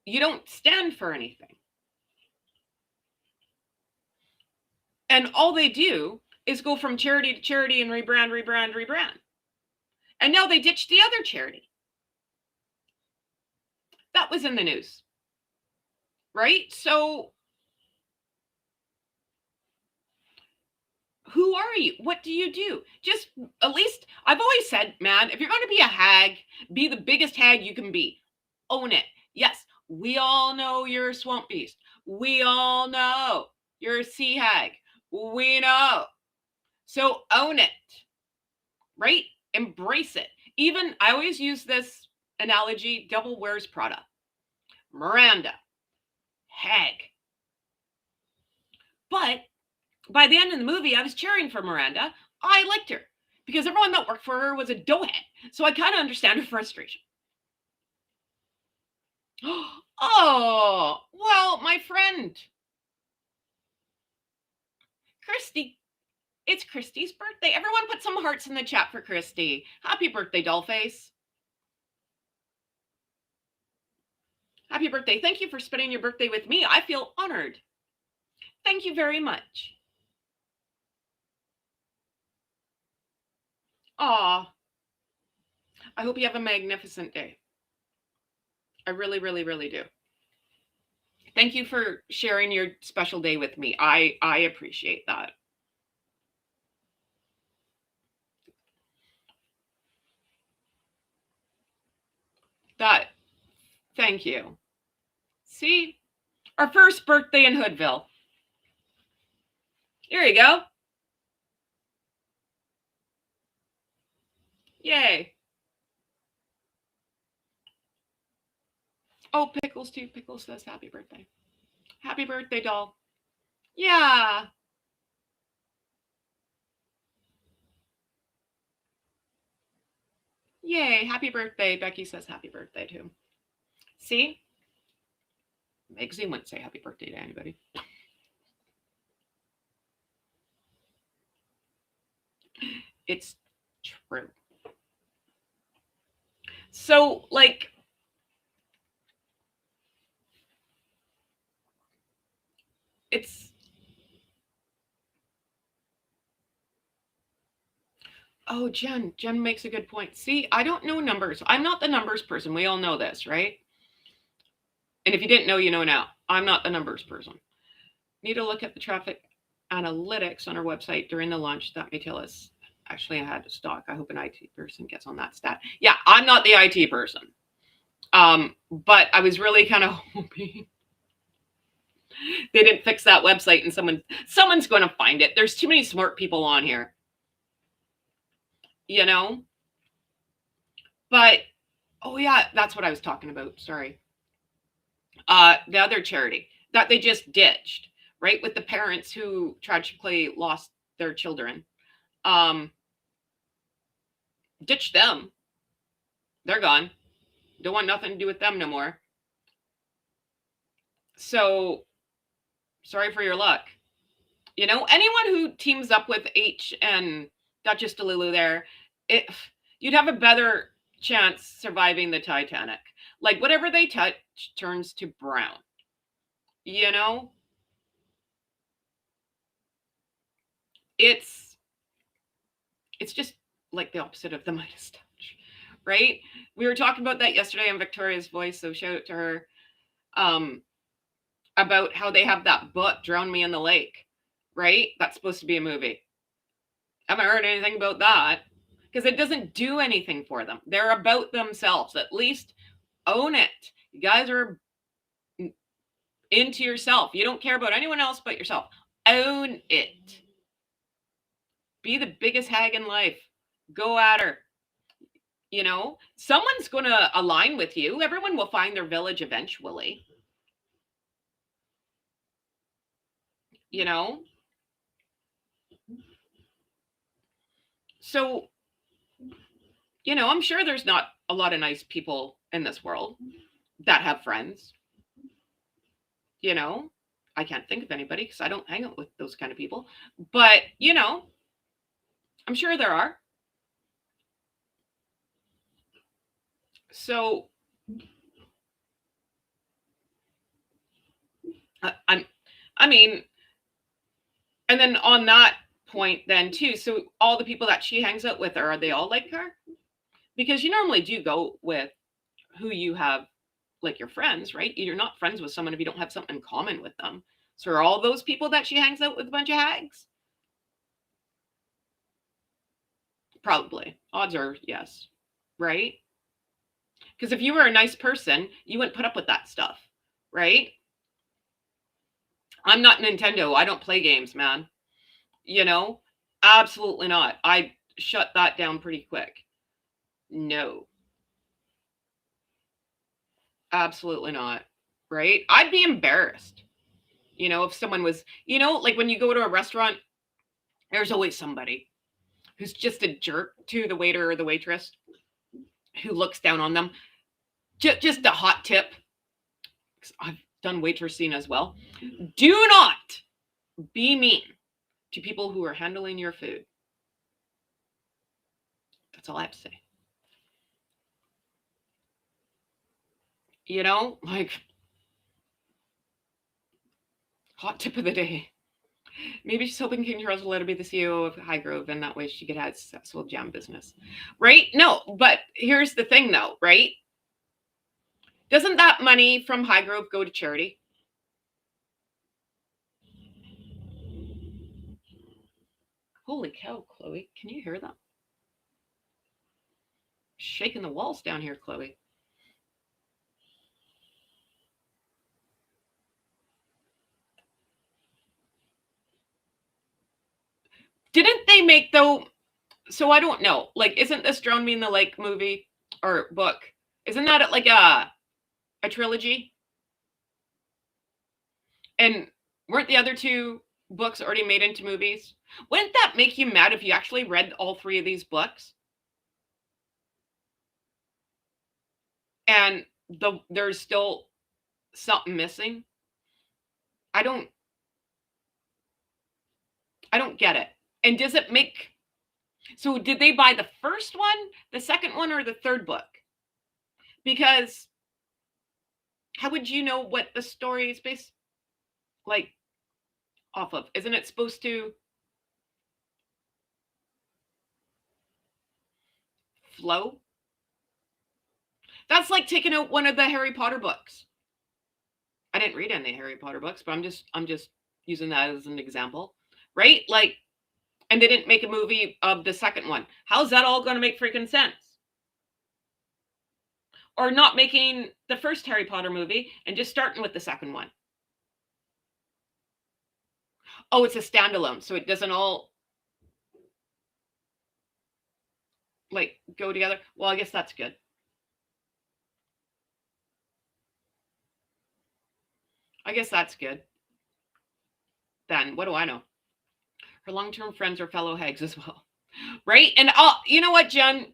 You don't stand for anything. And all they do is go from charity to charity and rebrand. And now they ditched the other charity. That was in the news. Right? So who Who are you? What do you do? Just at least, I've always said, man, if you're going to be a hag, be the biggest hag you can be. Own it. Yes, we all know you're a swamp beast. We all know you're a sea hag. We know. So own it, right? Embrace it. Even, I always use this analogy, Devil Wears Prada. Miranda, hag. But by the end of the movie, I was cheering for Miranda. I liked her because everyone that worked for her was a doughhead. So I kind of understand her frustration. Oh, well, my friend, Christy, it's Christy's birthday. Everyone put some hearts in the chat for Christy. Happy birthday, Dollface. Happy birthday. Thank you for spending your birthday with me. I feel honored. Thank you very much. Aw, I hope you have a magnificent day. I really, really, really do. Thank you for sharing your special day with me. I appreciate that. Thank you. See, our first birthday in Hoodville. Here you go. Yay. Oh, Pickles too. Pickles says happy birthday. Happy birthday, doll. Yeah. Yay. Happy birthday. Becky says happy birthday too. See? Megsy wouldn't say happy birthday to anybody. It's true. So, like, it's, oh, Jen makes a good point. See, I don't know numbers. I'm not the numbers person. We all know this, right? And if you didn't know, you know now. I'm not the numbers person. Need to look at the traffic analytics on our website during the launch. That may tell us. Actually, I had to stock. I hope an IT person gets on that stat. Yeah, I'm not the IT person. But I was really kind of hoping they didn't fix that website and someone's going to find it. There's too many smart people on here. You know? But, oh yeah, that's what I was talking about. Sorry. The other charity that they just ditched, right? With the parents who tragically lost their children. Ditch them. They're gone. Don't want nothing to do with them no more. So, sorry for your luck. You know, anyone who teams up with H and Duchess Delulu there, you'd have a better chance surviving the Titanic. Like, whatever they touch turns to brown. You know? It's just like the opposite of the Midas touch, right? We were talking about that yesterday on Victoria's Voice, so shout out to her, about how they have that book, Drown Me in the Lake, right? That's supposed to be a movie. I haven't heard anything about that because it doesn't do anything for them. They're about themselves. At least own it. You guys are into yourself. You don't care about anyone else but yourself. Own it. Be the biggest hag in life. Go at her. You know, someone's going to align with you. Everyone will find their village eventually. You know? So, you know, I'm sure there's not a lot of nice people in this world that have friends. You know, I can't think of anybody because I don't hang out with those kind of people. But, you know, I'm sure there are. So, I mean, and then on that point, then too, so all the people that she hangs out with, are they all like her? Because you normally do go with who you have, like your friends, right? You're not friends with someone if you don't have something in common with them. So are all those people that she hangs out with a bunch of hags? Probably. Odds are yes. Right? Because if you were a nice person, you wouldn't put up with that stuff. Right? I'm not Nintendo. I don't play games, man. You know? Absolutely not. I shut that down pretty quick. No. Absolutely not. Right? I'd be embarrassed. If someone was, like when you go to a restaurant, there's always somebody who's just a jerk to the waiter or the waitress who looks down on them. Just a hot tip. I've done waitressing as well. Do not be mean to people who are handling your food. That's all I have to say. Like hot tip of the day. Maybe she's hoping King Charles will let her be the CEO of Highgrove, and that way she could have successful jam business. Right? No, but here's the thing though, right? Doesn't that money from Highgrove go to charity? Holy cow, Chloe. Can you hear that? Shaking the walls down here, Chloe. Didn't they make though? So I don't know. Like, isn't this Drown Me in the Lake movie or book? Isn't that like a trilogy? And weren't the other two books already made into movies? Wouldn't that make you mad if you actually read all three of these books? And there's still something missing? I don't get it. And does it make so did they buy the first one, the second one, or the third book? Because how would you know what the story is based like off of? Isn't it supposed to flow? That's like taking out one of the Harry Potter books. I didn't read any Harry Potter books, but I'm just using that as an example, right? Like, and they didn't make a movie of the second one. How's that all going to make freaking sense? Or not making the first Harry Potter movie and just starting with the second one. Oh, it's a standalone, so it doesn't all like go together. Well, I guess that's good. I guess that's good. Then what do I know? Her long-term friends are fellow hags as well, right? And you know what, Jen?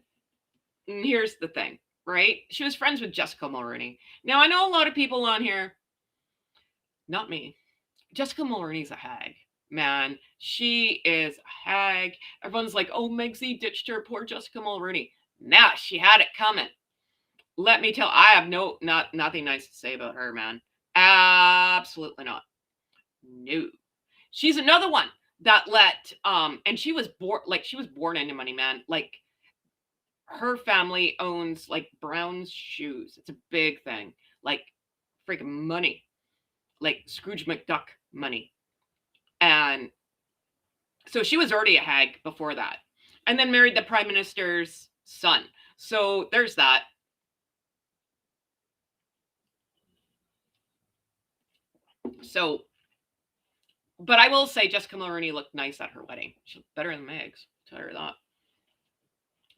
Here's the thing, right? She was friends with Jessica Mulroney. Now I know a lot of people on here, not me. Jessica Mulroney's a hag. Man, she is a hag. Everyone's like, oh, Megsy ditched her, poor Jessica Mulroney. Nah, she had it coming. Let me tell, I have nothing nice to say about her, man. Absolutely not. No. She's another one that and she was born into money, man. Like her family owns like Brown's shoes. It's a big thing. Like freaking money. Like Scrooge McDuck money. And so she was already a hag before that. And then married the prime minister's son. So there's that. So, but I will say Jessica Mulroney looked nice at her wedding. She looked better than Megs. Tell her that.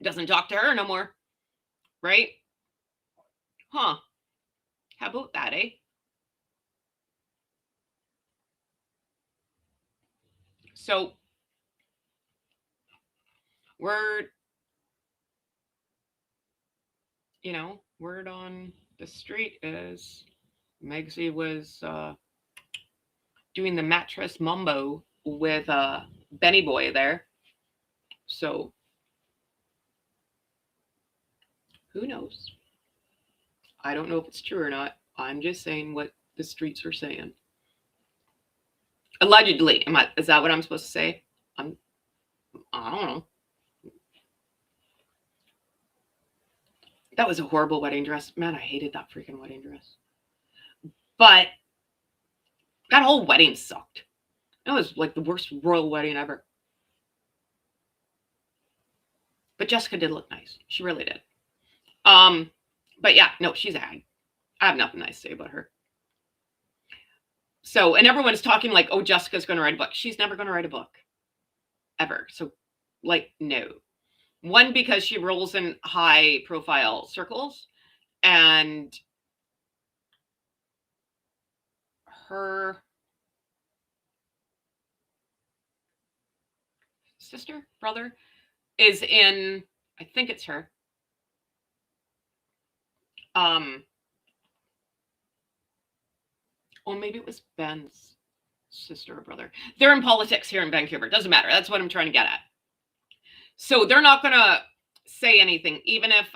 Doesn't talk to her no more. Right? Huh. How about that, eh? So, word on the street is Megsy was doing the mattress mumbo with Benny Boy there. So, who knows? I don't know if it's true or not. I'm just saying what the streets are saying. Allegedly. Is that what I'm supposed to say? I don't know. That was a horrible wedding dress. Man, I hated that freaking wedding dress. But that whole wedding sucked. It was like the worst royal wedding ever. But Jessica did look nice. She really did. But yeah, no, she's a hag. I have nothing nice to say about her. So, and everyone's talking like, oh, Jessica's going to write a book. She's never going to write a book. Ever. So, like, no. One, because she rolls in high profile circles, and her sister, brother, is in, I think it's her. Or maybe it was Ben's sister or brother. They're in politics here in Vancouver. Doesn't matter. That's what I'm trying to get at. So they're not going to say anything, even if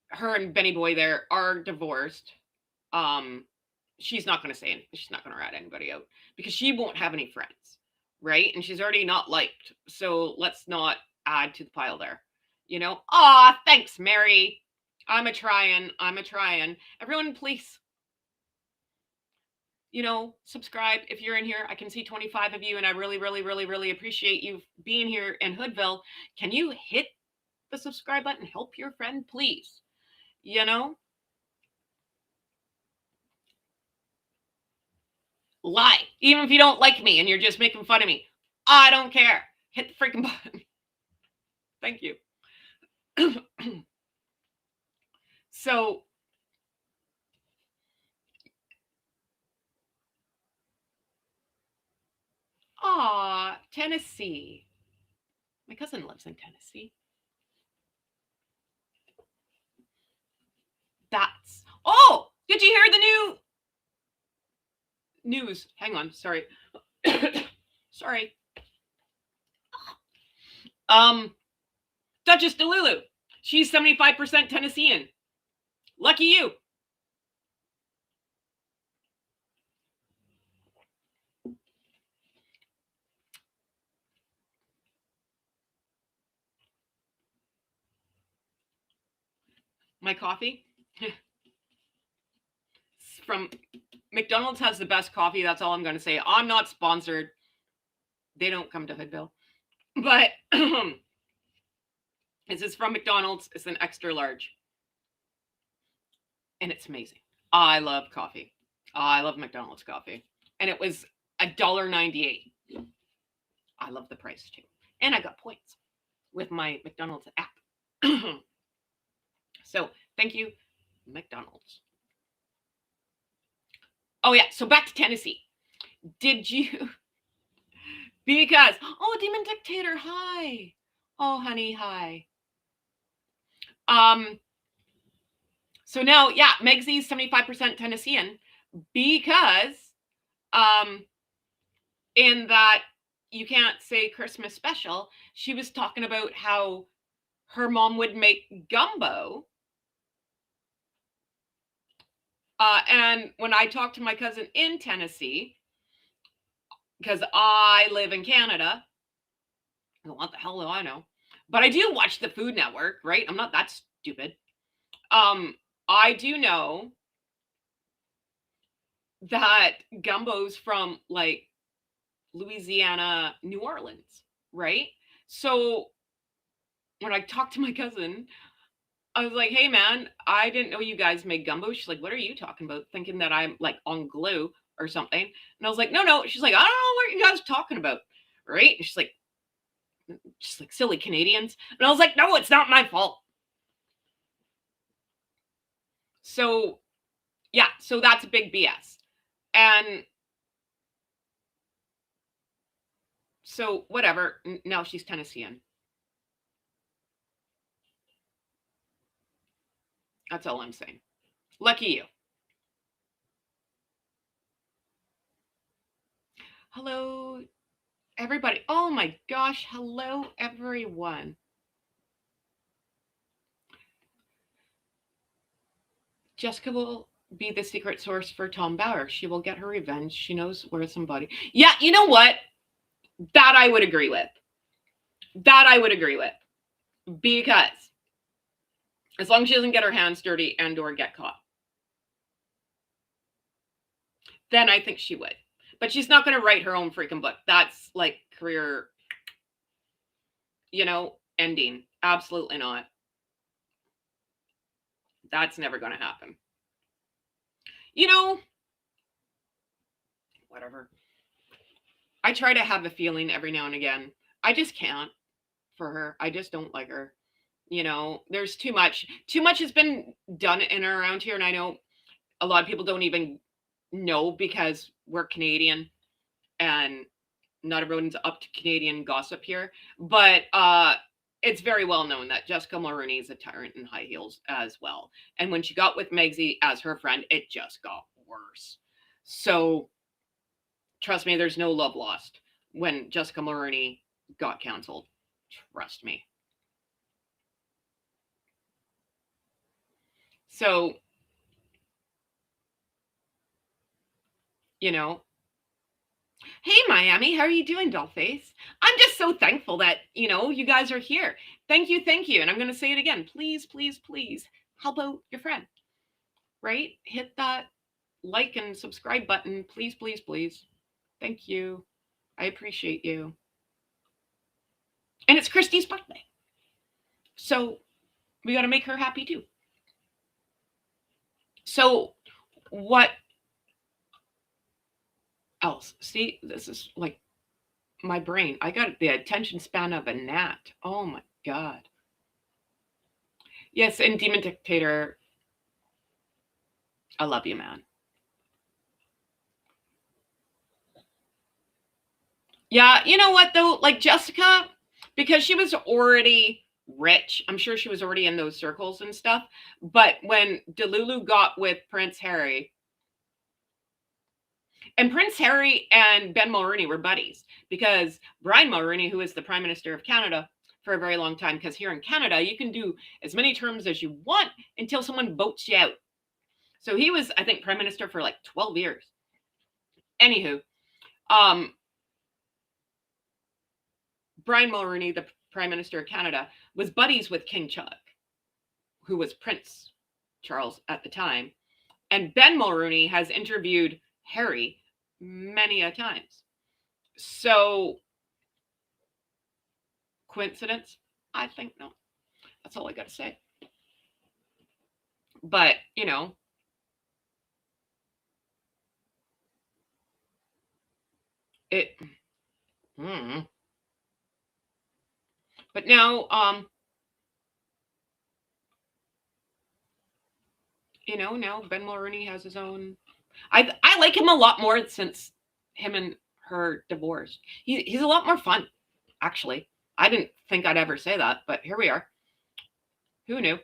her and Benny Boy there are divorced. She's not going to say anything. She's not going to rat anybody out because she won't have any friends, right? And she's already not liked. So let's not add to the pile there. You know, aw, thanks, Mary. I'm a trying. Everyone, please, you know, subscribe if you're in here. I can see 25 of you, and I really, really, really, really appreciate you being here in Hoodville. Can you hit the subscribe button? Help your friend, please. You know? Lie. Even if you don't like me and you're just making fun of me. I don't care. Hit the freaking button. Thank you. So, Tennessee. My cousin lives in Tennessee. Did you hear the new news? Hang on, sorry. Sorry. Duchess Delulu. She's 75% Tennessean. Lucky you. My coffee from McDonald's has the best coffee. That's all I'm going to say. I'm not sponsored. They don't come to Hoodville. But this is from McDonald's. It's an extra large. And it's amazing. I love coffee. I love McDonald's coffee. And it was $1.98. I love the price too. And I got points with my McDonald's app. So thank you, McDonald's. Oh yeah, so back to Tennessee. Did you? Because, oh, Demon Dictator, hi. Oh, honey, hi. So now, yeah, Megsy's 75% Tennessean because in that You Can't Say Christmas special, she was talking about how her mom would make gumbo. And when I talked to my cousin in Tennessee, because I live in Canada, what the hell do I know? But I do watch the Food Network, right? I'm not that stupid. I do know that gumbo's from like Louisiana, New Orleans, right? So when I talked to my cousin, I was like, hey man, I didn't know you guys made gumbo. She's like, what are you talking about? Thinking that I'm like on glue or something. And I was like, no. She's like, I don't know what you guys are talking about. Right? And she's like, just like silly Canadians. And I was like, no, it's not my fault. So yeah, so that's a big BS. And so whatever, now she's Tennessean. That's all I'm saying. Lucky you. Hello, everybody. Oh my gosh. Hello, everyone. Jessica will be the secret source for Tom Bauer. She will get her revenge. She knows where somebody. Yeah, you know what? That I would agree with. Because as long as she doesn't get her hands dirty and or get caught, then I think she would. But she's not going to write her own freaking book. That's like career ending. Absolutely not. That's never going to happen. Whatever. I try to have a feeling every now and again. I just can't for her. I just don't like her. There's too much. Too much has been done in and around here, and I know a lot of people don't even know because we're Canadian and not everyone's up to Canadian gossip here. But it's very well known that Jessica Mulroney is a tyrant in high heels as well. And when she got with Megsy as her friend, it just got worse. So trust me, there's no love lost when Jessica Mulroney got canceled. Trust me. So, hey Miami, how are you doing, Dollface? I'm just so thankful that, you guys are here. Thank you. And I'm going to say it again. Please, please, please help out your friend, right? Hit that like and subscribe button. Please, please, please. Thank you. I appreciate you. And it's Christy's birthday. So we got to make her happy too. So what else? See, this is like my brain. I got the attention span of a gnat. Oh my God. Yes, and Demon Dictator, I love you, man. Yeah, you know what though? Like Jessica, because she was already rich, I'm sure she was already in those circles and stuff. But when Delulu got with Prince Harry, and Prince Harry and Ben Mulroney were buddies because Brian Mulroney, who is the Prime Minister of Canada for a very long time, because here in Canada, you can do as many terms as you want until someone votes you out. So he was, I think, Prime Minister for like 12 years. Anywho, Brian Mulroney, the Prime Minister of Canada, was buddies with King Chuck, who was Prince Charles at the time. And Ben Mulroney has interviewed Harry many a times. So, coincidence? I think no. That's all I got to say. But, it. But now, now Ben Mulroney has his own. I like him a lot more since him and her divorced. He's a lot more fun, actually. I didn't think I'd ever say that, but here we are. Who knew?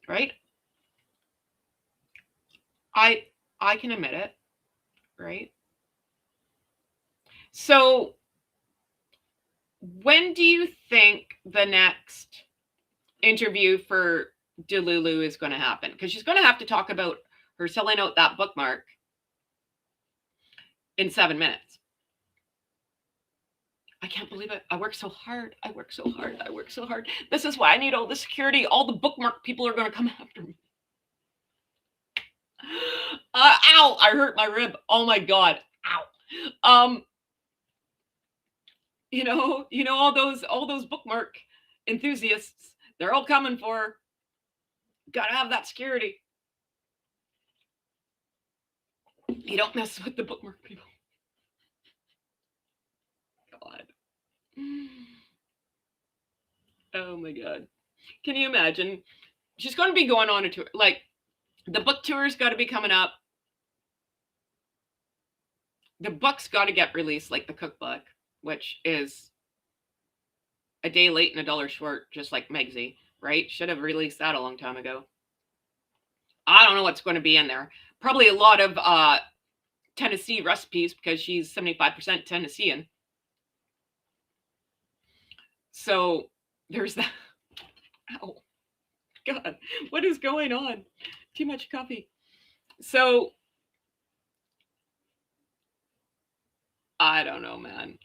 Right? I can admit it, right? So when do you think the next interview for Delulu is going to happen? Because she's going to have to talk about her selling out that bookmark in 7 minutes. I can't believe it. I work so hard. This is why I need all the security. All the bookmark people are going to come after me. Ow! I hurt my rib. Oh my God. Ow. All those bookmark enthusiasts, they're all coming for. Gotta have that security. You don't mess with the bookmark people. God. Oh my God. Can you imagine? She's going to be going on a tour. Like, the book tour's got to be coming up. The book's got to get released, like the cookbook, which is a day late and $1 short, just like Megsy, right? Should have released that a long time ago. I don't know what's going to be in there. Probably a lot of Tennessee recipes because she's 75% Tennessean. So there's that. Ow. God, what is going on? Too much coffee. So I don't know, man.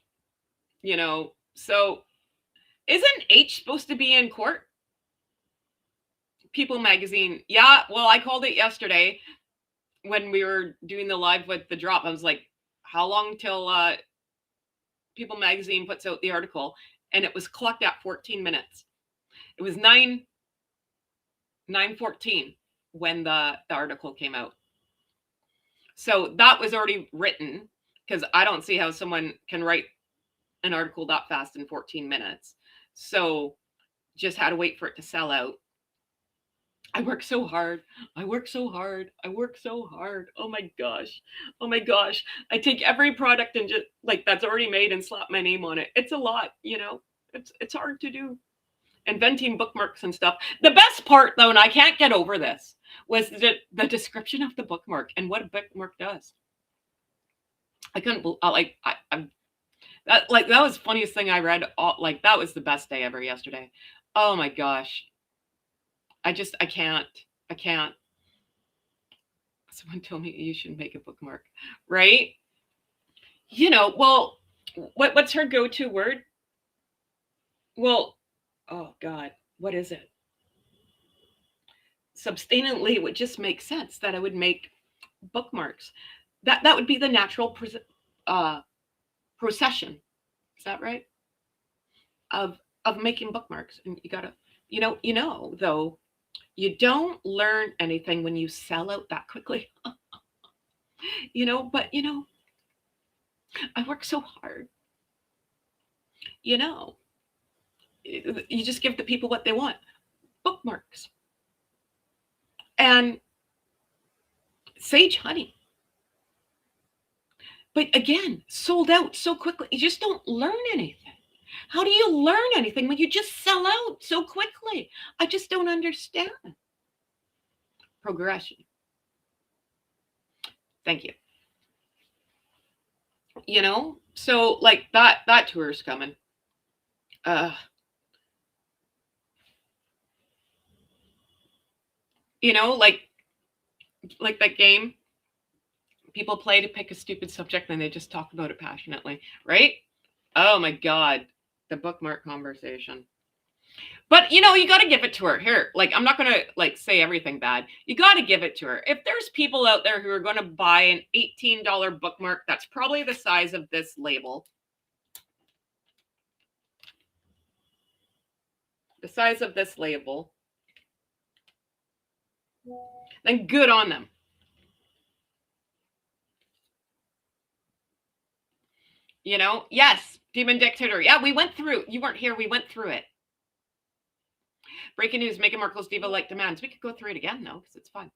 So isn't H supposed to be in court? People magazine. Yeah, well, I called it yesterday when we were doing the live with the drop. I was like, how long till People magazine puts out the article? and it was clocked at 14 minutes. It was 9:14 when the article came out. So that was already written, because I don't see how someone can write an article that fast in 14 minutes. So just had to wait for it to sell out. I work so hard. I work so hard. I work so hard. Oh my gosh. Oh my gosh. I take every product and just like that's already made and slap my name on it. It's a lot, you know. It's hard to do. Inventing bookmarks and stuff. The best part though, and I can't get over this, was the description of the bookmark and what a bookmark does. I couldn't like that was the funniest thing I read. Like that was the best day ever yesterday. Oh my gosh. I can't. Someone told me you should make a bookmark, right? You know, well, what's her go-to word? Well, oh God, what is it? Substantially would just make sense that I would make bookmarks. That would be the natural procession. Is that right? Of making bookmarks, and you gotta, though, you don't learn anything when you sell out that quickly. But I work so hard. You just give the people what they want. Bookmarks. And sage honey. But again, sold out so quickly. You just don't learn anything. How do you learn anything when you just sell out so quickly? I just don't understand. Progression. Thank you. So like that tour is coming. Like that game people play to pick a stupid subject and they just talk about it passionately, right? Oh my God, the bookmark conversation. But you got to give it to her. Here, like I'm not going to like say everything bad. You got to give it to her. If there's people out there who are going to buy an $18 bookmark, that's probably the size of this label. The size of this label. Then good on them. Yes, Demon Dictator. Yeah, we went through. You weren't here. We went through it. Breaking news: Meghan Markle's diva-like demands. We could go through it again, though, because it's fun.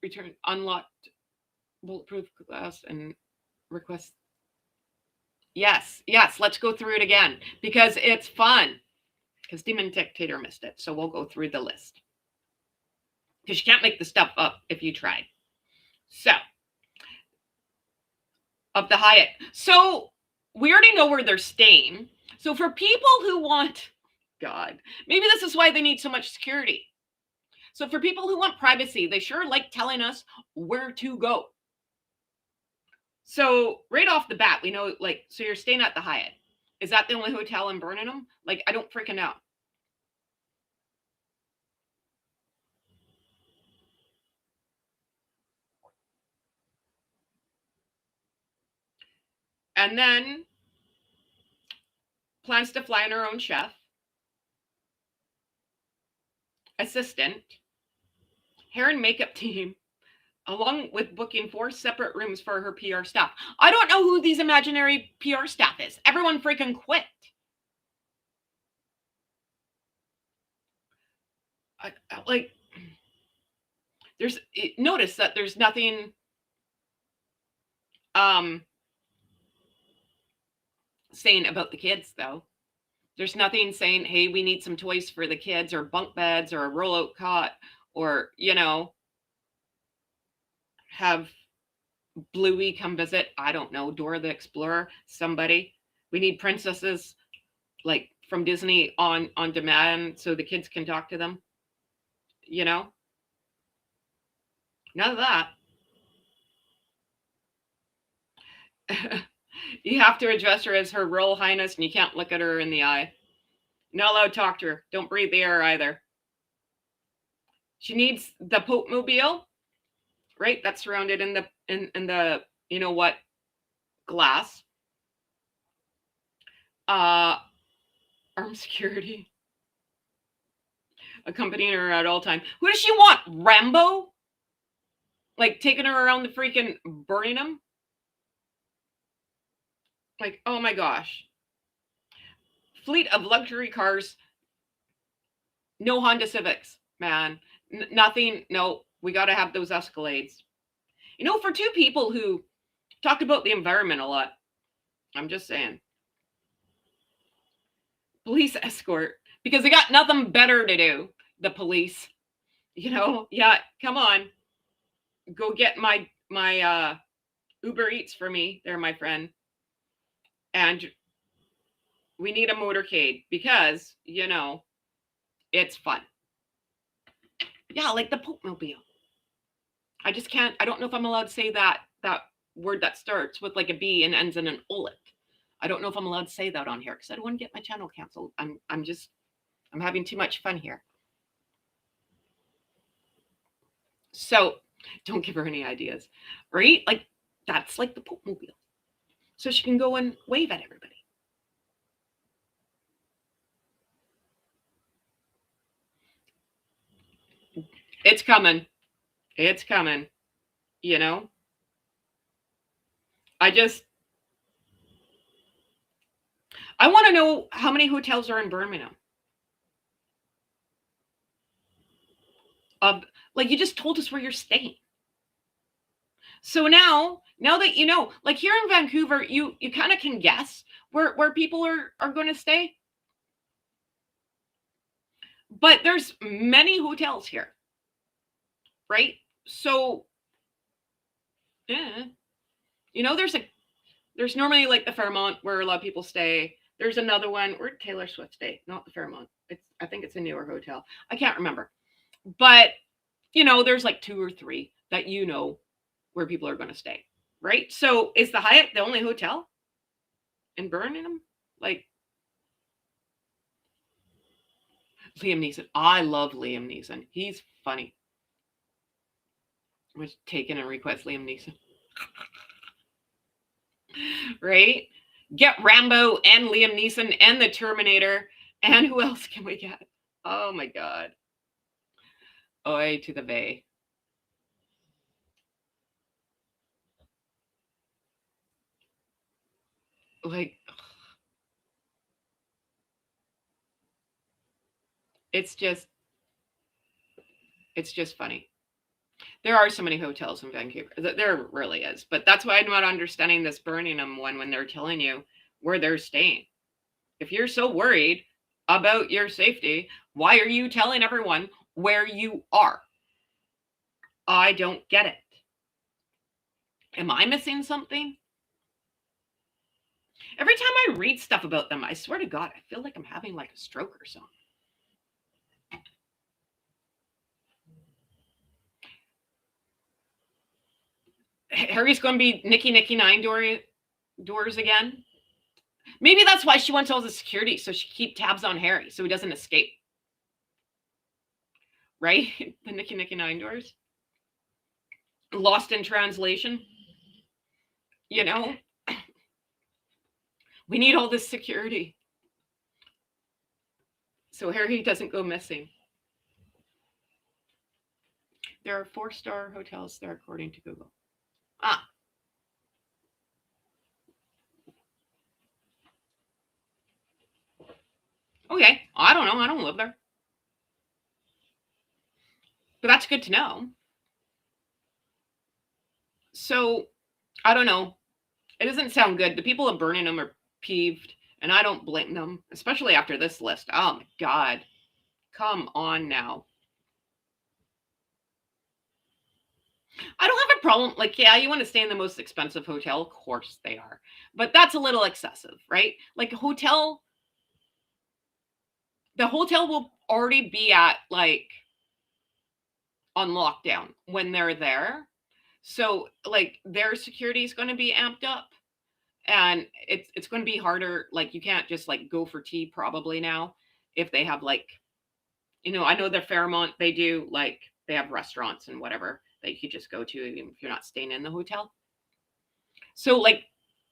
Return unlocked bulletproof glass and request. Yes. Let's go through it again because it's fun. Because Demon Dictator missed it, so we'll go through the list. Because you can't make the stuff up if you try. So, of the Hyatt. So we already know where they're staying. So for people who want, God, maybe this is why they need so much security. So for people who want privacy, they sure like telling us where to go. So right off the bat, we know, like, so you're staying at the Hyatt. Is that the only hotel in Birmingham? Like, I don't freaking know. And then plans to fly in her own chef, assistant, hair and makeup team, along with booking 4 separate rooms for her PR staff. I don't know who these imaginary PR staff is. Everyone freaking quit. Like, notice that there's nothing saying about the kids, though. There's nothing saying, hey, we need some toys for the kids, or bunk beds, or a rollout cot, or, have Bluey come visit. I don't know, Dora the Explorer, somebody. We need princesses, like, from Disney on demand so the kids can talk to them. None of that. You have to address her as Her Royal Highness, and you can't look at her in the eye. Not allowed to talk to her. Don't breathe the air either. She needs the Pope Mobile, right? That's surrounded in the glass. armed security accompanying her at all times. Who does she want? Rambo? Like taking her around the freaking Birmingham? Like, oh my gosh. Fleet of luxury cars. No Honda Civics, man. Nothing. No, we got to have those Escalades. You know, for two people who talk about the environment a lot, I'm just saying. Police escort, because they got nothing better to do, the police. You know, yeah, come on. Go get my Uber Eats for me there, my friend. And we need a motorcade because, you know, it's fun. Yeah, like the Pope Mobile. I just can't, I don't know if I'm allowed to say that word that starts with like a B and ends in an olet. I don't know if I'm allowed to say that on here because I don't want to get my channel canceled. I'm having too much fun here. So don't give her any ideas, right? Like that's like the Pope Mobile. So she can go and wave at everybody. It's coming. It's coming. You know? I want to know how many hotels are in Birmingham. Like you just told us where you're staying. So now that you know, like here in Vancouver, you kind of can guess where people are going to stay. But there's many hotels here. Right? So yeah. You know, there's normally like the Fairmont where a lot of people stay. There's another one where Taylor Swift stay, not the Fairmont. I think it's a newer hotel. I can't remember. But you know, there's like 2 or 3 that you know where people are going to stay, right? So is the Hyatt the only hotel in Birmingham? Like Liam Neeson. I love Liam Neeson. He's funny. I'm going to take in and request Liam Neeson. Right? Get Rambo and Liam Neeson and the Terminator. And who else can we get? Oh my God. Oi to the bay. Like, it's just funny. There are so many hotels in Vancouver. There really is. But that's why I'm not understanding this Birmingham one when they're telling you where they're staying. If you're so worried about your safety, why are you telling everyone where you are? I don't get it. Am I missing something? Every time I read stuff about them, I swear to God, I feel like I'm having like a stroke or something. Harry's going to be Nicky 9 doors again. Maybe that's why she wants all the security, so she keep tabs on Harry so he doesn't escape. Right? The Nicky 9 doors. Lost in translation. You know? We need all this security so Harry doesn't go missing. There are 4-star hotels there according to Google. Okay. I don't know. I don't live there. But that's good to know. So, I don't know. It doesn't sound good. The people of Birmingham are peeved, and I don't blame them, especially after this list. Oh my God. Come on now. I don't have a problem. Like, yeah, you want to stay in the most expensive hotel? Of course they are. But that's a little excessive, right? Like a hotel, the hotel will already be at like on lockdown when they're there. So like their security is going to be amped up and it's going to be harder. Like you can't just like go for tea probably now if they have like, you know, I know the Fairmont, they do like, they have restaurants and whatever that you could just go to even if you're not staying in the hotel. So like,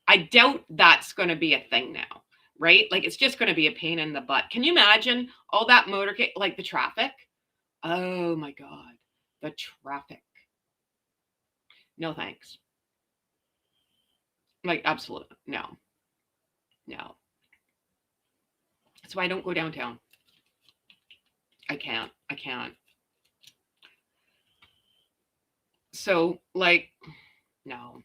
I doubt that's going to be a thing now, right? Like, it's just going to be a pain in the butt. Can you imagine all that motorcade, like the traffic? Oh my God, the traffic. No thanks. Like, absolutely. No. No. That's why I don't go downtown. I can't. I can't. So, like, no.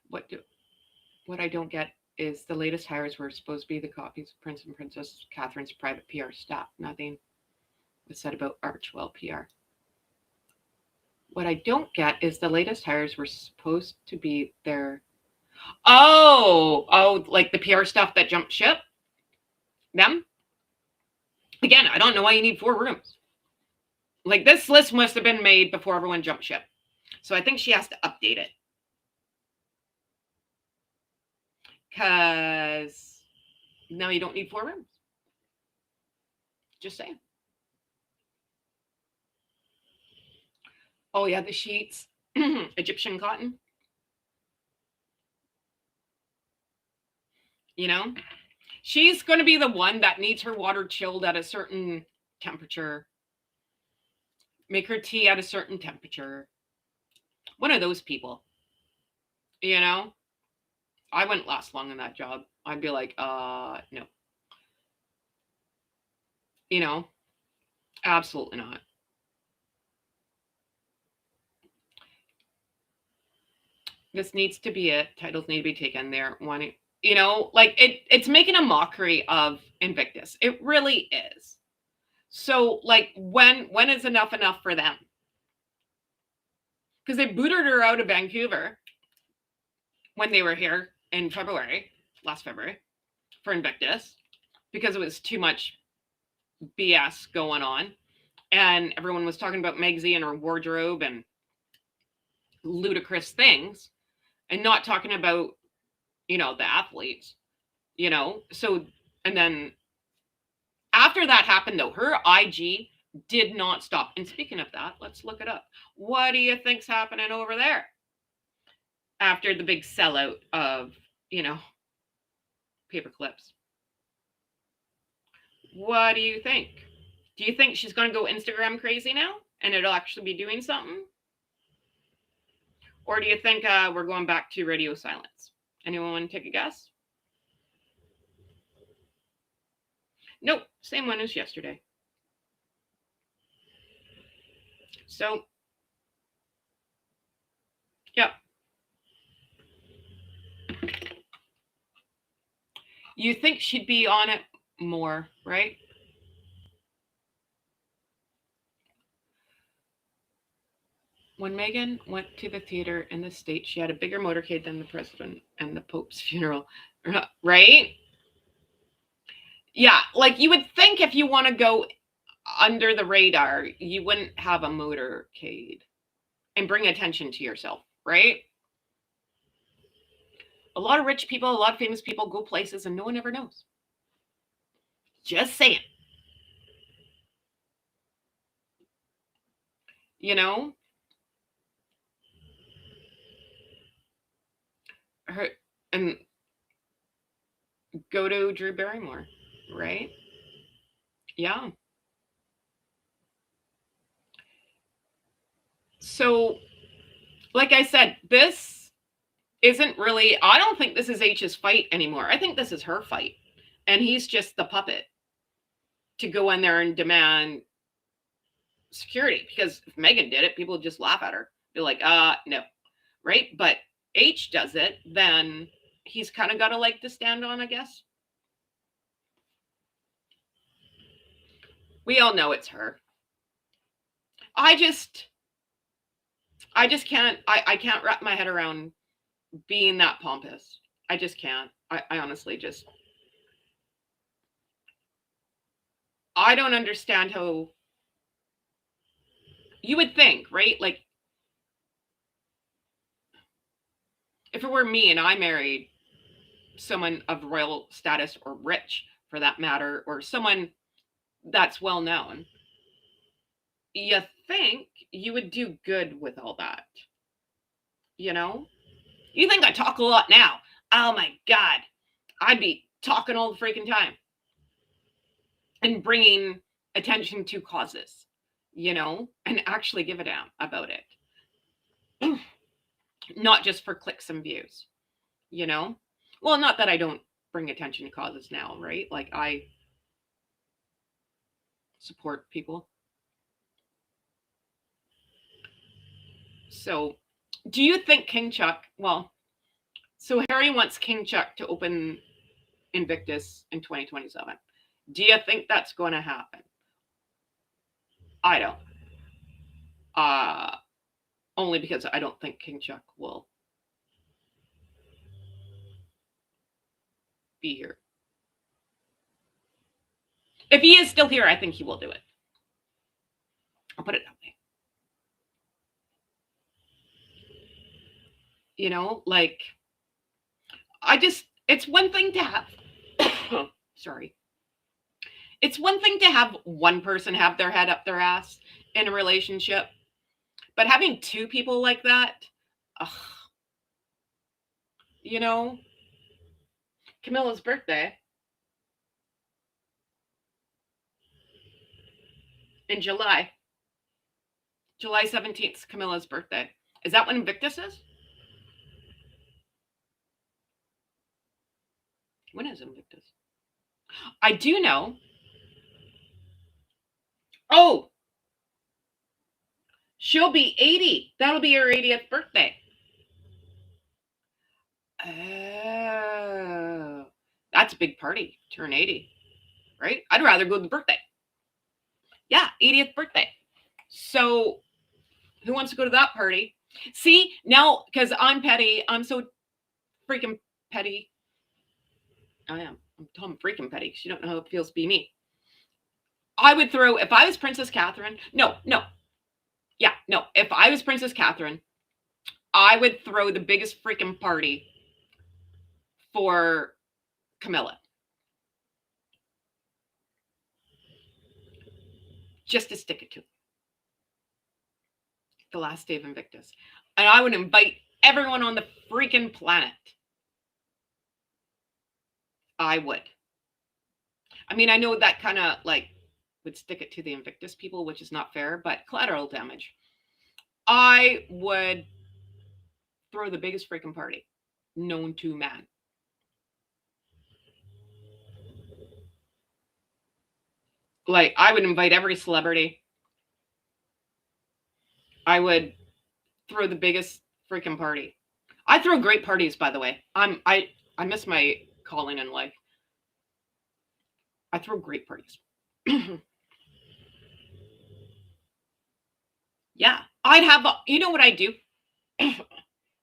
What I don't get is the latest hires were supposed to be the copies of Prince and Princess Catherine's private PR staff. Nothing was said about Archwell PR. What I don't get is the latest hires were supposed to be their like the PR stuff that jumped ship. Them? Again, I don't know why you need 4 rooms. Like, this list must have been made before everyone jumped ship. So I think she has to update it. Because now you don't need 4 rooms. Just saying. Oh, yeah, the sheets. Egyptian cotton. You know? She's going to be the one that needs her water chilled at a certain temperature. Make her tea at a certain temperature. One of those people. You know? I wouldn't last long in that job. I'd be like, no. You know? Absolutely not. This needs to be it. Titles need to be taken. There, wanting, you know, like it's making a mockery of Invictus. It really is. So, like, when is enough for them? Because they booted her out of Vancouver when they were here in last February, for Invictus, because it was too much BS going on, and everyone was talking about Megsy and her wardrobe and ludicrous things, and not talking about, you know, the athletes, you know. So, and then after that happened, though, her IG did not stop. And speaking of that, let's look it up. What do you think's happening over there after the big sellout of, you know, paper clips? What do you think? Do you think she's going to go Instagram crazy now and it'll actually be doing something? Or do you think we're going back to radio silence? Anyone want to take a guess? Nope, same one as yesterday. So, yeah. You think she'd be on it more, right? When Meghan went to the theater in the States, she had a bigger motorcade than the president and the Pope's funeral, right? Yeah, like, you would think if you want to go under the radar, you wouldn't have a motorcade and bring attention to yourself, right? A lot of rich people, a lot of famous people go places and no one ever knows. Just saying. You know? Her, and go to Drew Barrymore, right? Yeah. So, like I said, this isn't really, I don't think this is H's fight anymore. I think this is her fight. And he's just the puppet to go in there and demand security. Because if Meghan did it, people would just laugh at her. Be like, no. Right? But H does it, then he's kind of got a leg to stand on, I guess. We all know it's her. I just can't, I can't wrap my head around being that pompous. I just can't. I honestly just, I don't understand how you would think, right? Like, if it were me and I married someone of royal status, or rich for that matter, or someone that's well known, you think you would do good with all that. You know? You think I talk a lot now? Oh my God. I'd be talking all the freaking time and bringing attention to causes, and actually give a damn about it. Not just for clicks and views, Well, not that I don't bring attention to causes now, right? Like, I support people. So, do you think King Chuck, so Harry wants King Chuck to open Invictus in 2027. Do you think that's going to happen? I don't. Only because I don't think King Chuck will be here. If he is still here, I think he will do it. I'll put it that way. Like, it's one thing to have, sorry. It's one thing to have one person have their head up their ass in a relationship, but having two people like that, Camilla's birthday in July 17th is Camilla's birthday. Is that when Invictus is? When is Invictus? I do know. Oh, she'll be 80. That'll be her 80th birthday. Oh, that's a big party. Turn 80, right? I'd rather go to the birthday. Yeah, 80th birthday. So who wants to go to that party? See, now, because I'm petty, I'm so freaking petty. I am. I'm freaking petty because you don't know how it feels to be me. I would throw, if I was Princess Catherine, if I was Princess Catherine, I would throw the biggest freaking party for Camilla. Just to stick it to the last day of Invictus. And I would invite everyone on the freaking planet. I would. I mean, I know that kind of would stick it to the Invictus people, which is not fair, but collateral damage. I would throw the biggest freaking party known to man. Like, I would invite every celebrity. I would throw the biggest freaking party. I throw great parties, by the way. I miss my calling in life. I throw great parties. Yeah, I'd have, you know what I do?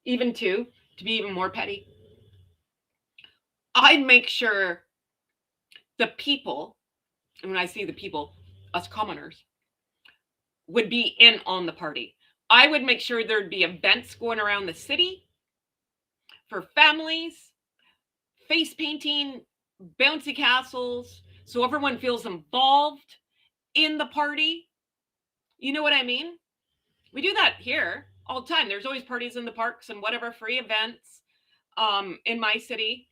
Even to be even more petty. I'd make sure the people, and when I see the people, us commoners, would be in on the party. I would make sure there'd be events going around the city for families, face painting, bouncy castles, so everyone feels involved in the party. You know what I mean? We do that here all the time. There's always parties in the parks and whatever, free events in my city.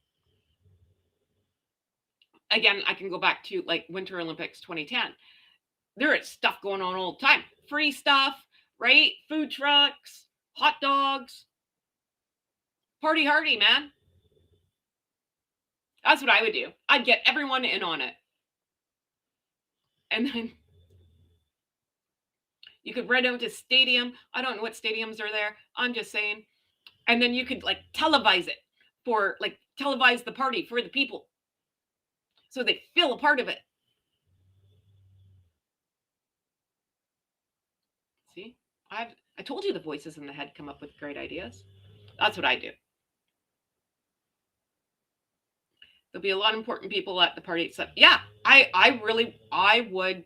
Again, I can go back to like Winter Olympics 2010. There is stuff going on all the time. Free stuff, right? Food trucks, hot dogs. Party hardy, man. That's what I would do. I'd get everyone in on it. And then you could rent out a stadium. I don't know what stadiums are there. I'm just saying. And then you could televise it televise the party for the people. So they feel a part of it. See, I told you the voices in the head come up with great ideas. That's what I do. There'll be a lot of important people at the party. Except, yeah, I really would.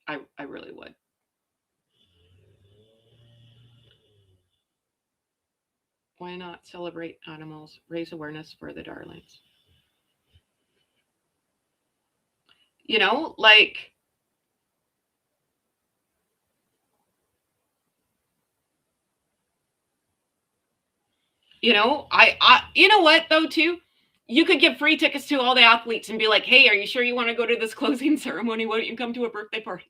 I really would. Why not celebrate animals, raise awareness for the darlings? You know, you know what though too? You could give free tickets to all the athletes and be like, "Hey, are you sure you want to go to this closing ceremony? Why don't you come to a birthday party?"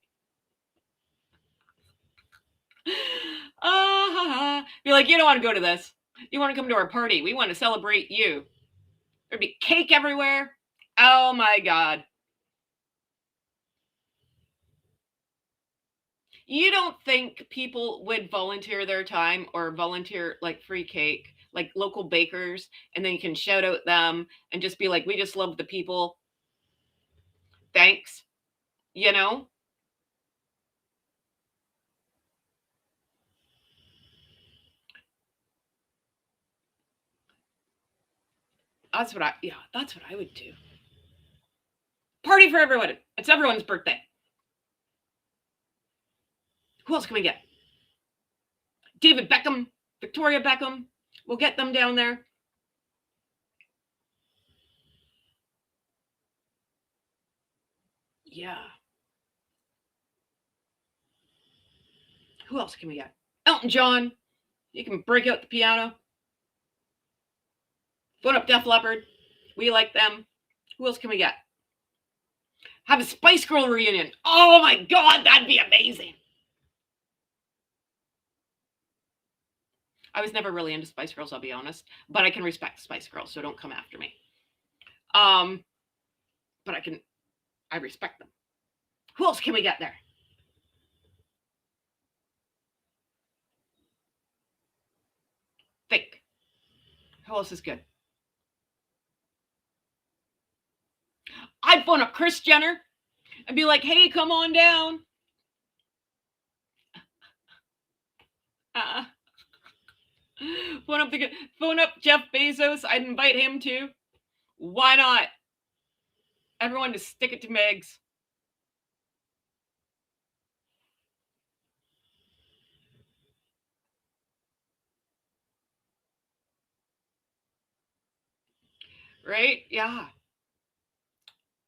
Be like, "You don't want to go to this. You want to come to our party. We want to celebrate you." There'd be cake everywhere. Oh my god. You don't think people would volunteer their time or volunteer like free cake, like local bakers, and then you can shout out them and just be like, "We just love the people. Thanks." You know? That's what I would do. Party for everyone. It's everyone's birthday. Who else can we get? David Beckham, Victoria Beckham. We'll get them down there. Yeah. Who else can we get? Elton John. You can break out the piano. Phone up Def Leppard. We like them. Who else can we get? Have a Spice Girl reunion. Oh my god, that'd be amazing. I was never really into Spice Girls, I'll be honest, but I can respect Spice Girls, so don't come after me. Um, but I respect them. Who else can we get there? Think. Who else is good? I'd phone up Kris Jenner and be like, "Hey, come on down." Uh, phone up Jeff Bezos. I'd invite him too. Why not? Everyone just stick it to Megs. Right? Yeah.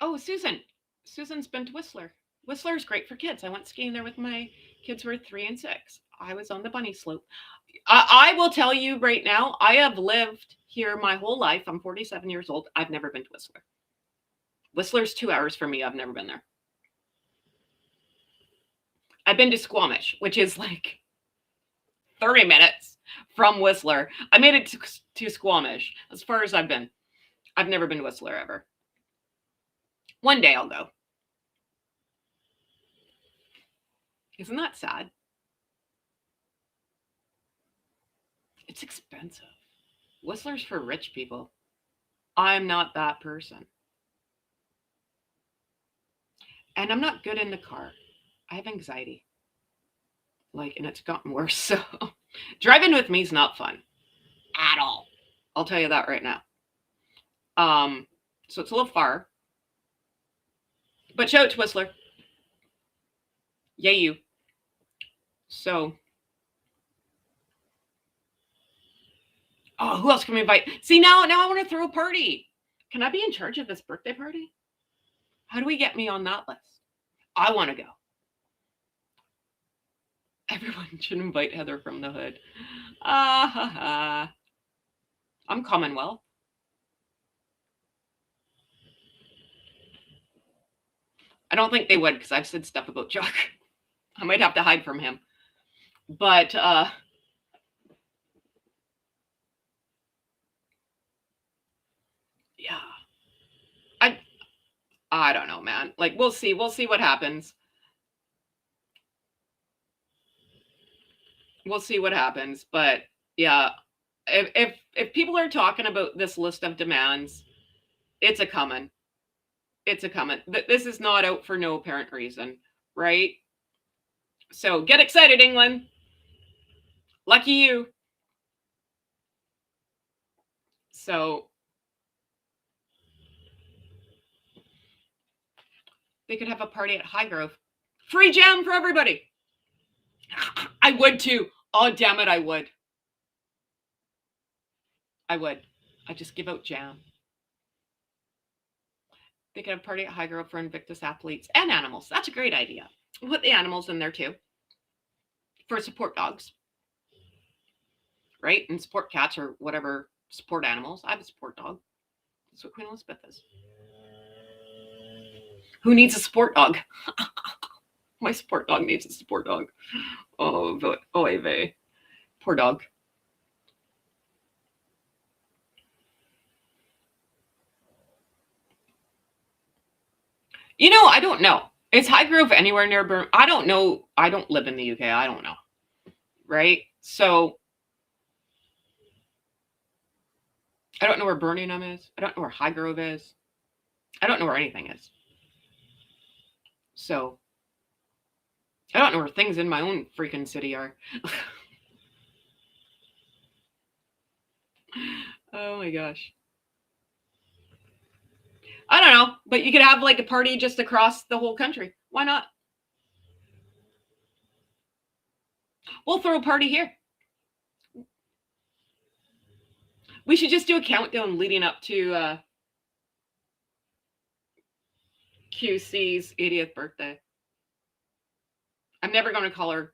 Oh, Susan. Susan's been to Whistler. Whistler's great for kids. I went skiing there with my kids who were 3 and 6. I was on the bunny slope. I will tell you right now, I have lived here my whole life. I'm 47 years old. I've never been to Whistler. Whistler's 2 hours from me. I've never been there. I've been to Squamish, which is like 30 minutes from Whistler. I made it to Squamish as far as I've been. I've never been to Whistler ever. One day I'll go. Isn't that sad? It's expensive. Whistler's for rich people. I'm not that person. And I'm not good in the car. I have anxiety. Like, and it's gotten worse. So driving with me is not fun at all. I'll tell you that right now. So it's a little far. But shout out to Whistler. Yay, you. So, oh, who else can we invite? See, now I want to throw a party. Can I be in charge of this birthday party? How do we get me on that list? I want to go. Everyone should invite Heather from the hood. I'm Commonwealth. I don't think they would because I've said stuff about Chuck. I might have to hide from him. But yeah. I don't know, man. Like we'll see. We'll see what happens. We'll see what happens. But yeah, if people are talking about this list of demands, it's a coming. It's a coming. This is not out for no apparent reason, right? So get excited, England. Lucky you. So they could have a party at Highgrove. Free jam for everybody. I would too. Oh, damn it, I would. I would. I just give out jam. They could have a party at Highgrove for Invictus athletes and animals. That's a great idea. We'll put the animals in there too for support dogs. right? And support cats or whatever support animals. I have a support dog. That's what Queen Elizabeth is. Who needs a support dog? My support dog needs a support dog. Oh, vey. Poor dog. You know, I don't know. Is Highgrove anywhere near Birmingham? I don't know. I don't live in the UK. I don't know. Right? So I don't know where Birmingham is. I don't know where Highgrove is. I don't know where anything is. So I don't know where things in my own freaking city are. Oh my gosh. I don't know, but you could have like a party just across the whole country. Why not? We'll throw a party here. We should just do a countdown leading up to QC's 80th birthday. I'm never going to call her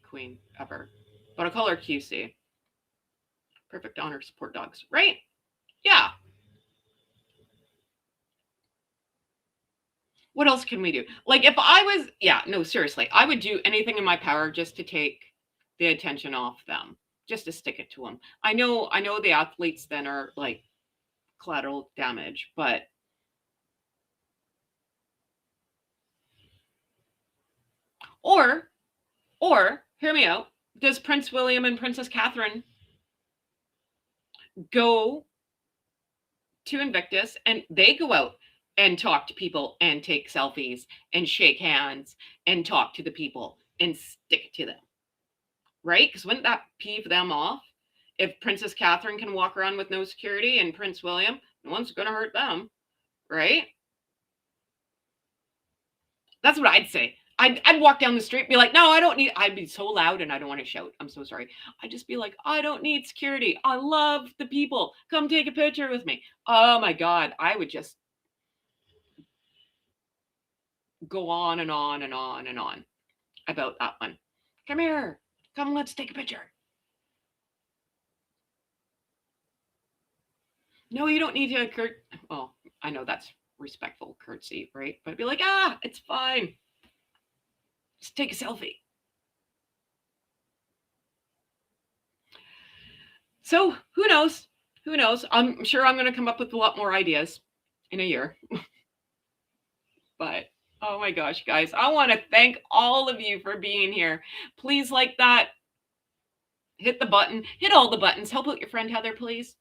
Queen ever, but I'll call her QC. Perfect honor support dogs, right? Yeah. What else can we do? Like if I was, yeah, no, seriously, I would do anything in my power just to take the attention off them, just to stick it to them. I know the athletes then are like collateral damage, but or hear me out. Does Prince William and Princess Catherine go to Invictus and they go out and talk to people and take selfies and shake hands and talk to the people and stick it to them? Right? Because wouldn't that peeve them off? If Princess Catherine can walk around with no security and Prince William, no one's going to hurt them, right? That's what I'd say. I'd walk down the street and be like, no, I don't need, I'd be so loud and I don't want to shout. I'm so sorry. I'd just be like, I don't need security. I love the people. Come take a picture with me. Oh my God. I would just go on and on and on and on about that one. Come here. Come, let's take a picture. No, you don't need to, well, I know that's respectful courtesy, right? But I'd be like, it's fine. Just take a selfie. So who knows? Who knows? I'm sure I'm going to come up with a lot more ideas in a year. But oh my gosh, guys, I want to thank all of you for being here. Please like that. Hit the button. Hit all the buttons. Help out your friend Heather, please.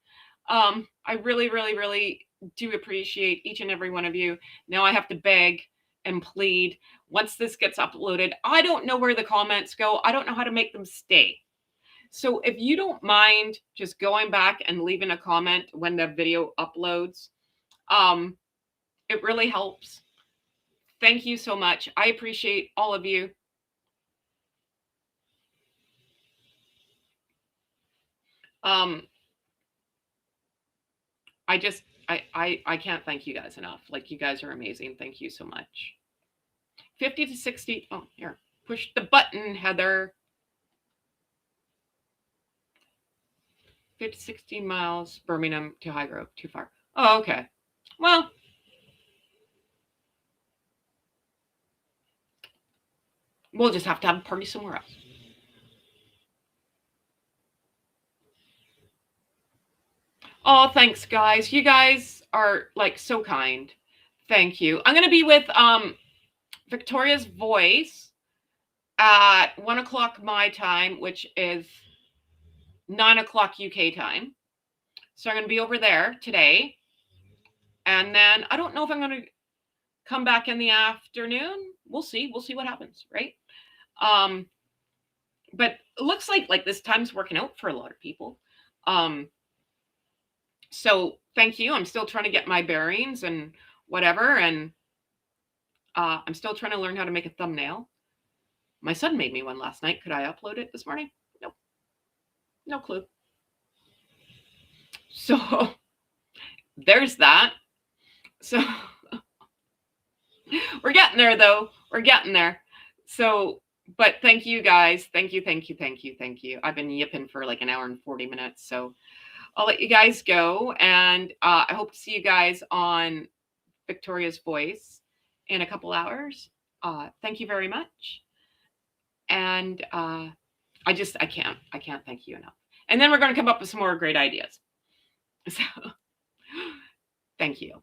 I really, really, really do appreciate each and every one of you. Now I have to beg and plead. Once this gets uploaded, I don't know where the comments go. I don't know how to make them stay. So if you don't mind just going back and leaving a comment when the video uploads, it really helps. Thank you so much. I appreciate all of you. I can't thank you guys enough. Like, you guys are amazing. Thank you so much. 50 to 60. Oh, here. Push the button, Heather. 50 to 16 miles, Birmingham to Highgrove. Too far. Oh, okay. Well, we'll just have to have a party somewhere else. Oh, thanks, guys. You guys are like so kind. Thank you. I'm going to be with Victoria's Voice at 1 o'clock my time, which is 9 o'clock UK time. So I'm going to be over there today. And then I don't know if I'm going to come back in the afternoon. We'll see. We'll see what happens, right? But it looks like this time's working out for a lot of people. So thank you. I'm still trying to get my bearings and whatever. And I'm still trying to learn how to make a thumbnail. My son made me one last night. Could I upload it this morning? Nope. No clue. So there's that. So we're getting there, though. We're getting there. So But thank you guys. Thank you, thank you, thank you, thank you. I've been yipping for like an hour and 40 minutes. So I'll let you guys go. And I hope to see you guys on Victoria's Voice in a couple hours. Thank you very much. And I can't thank you enough. And then we're going to come up with some more great ideas. So thank you.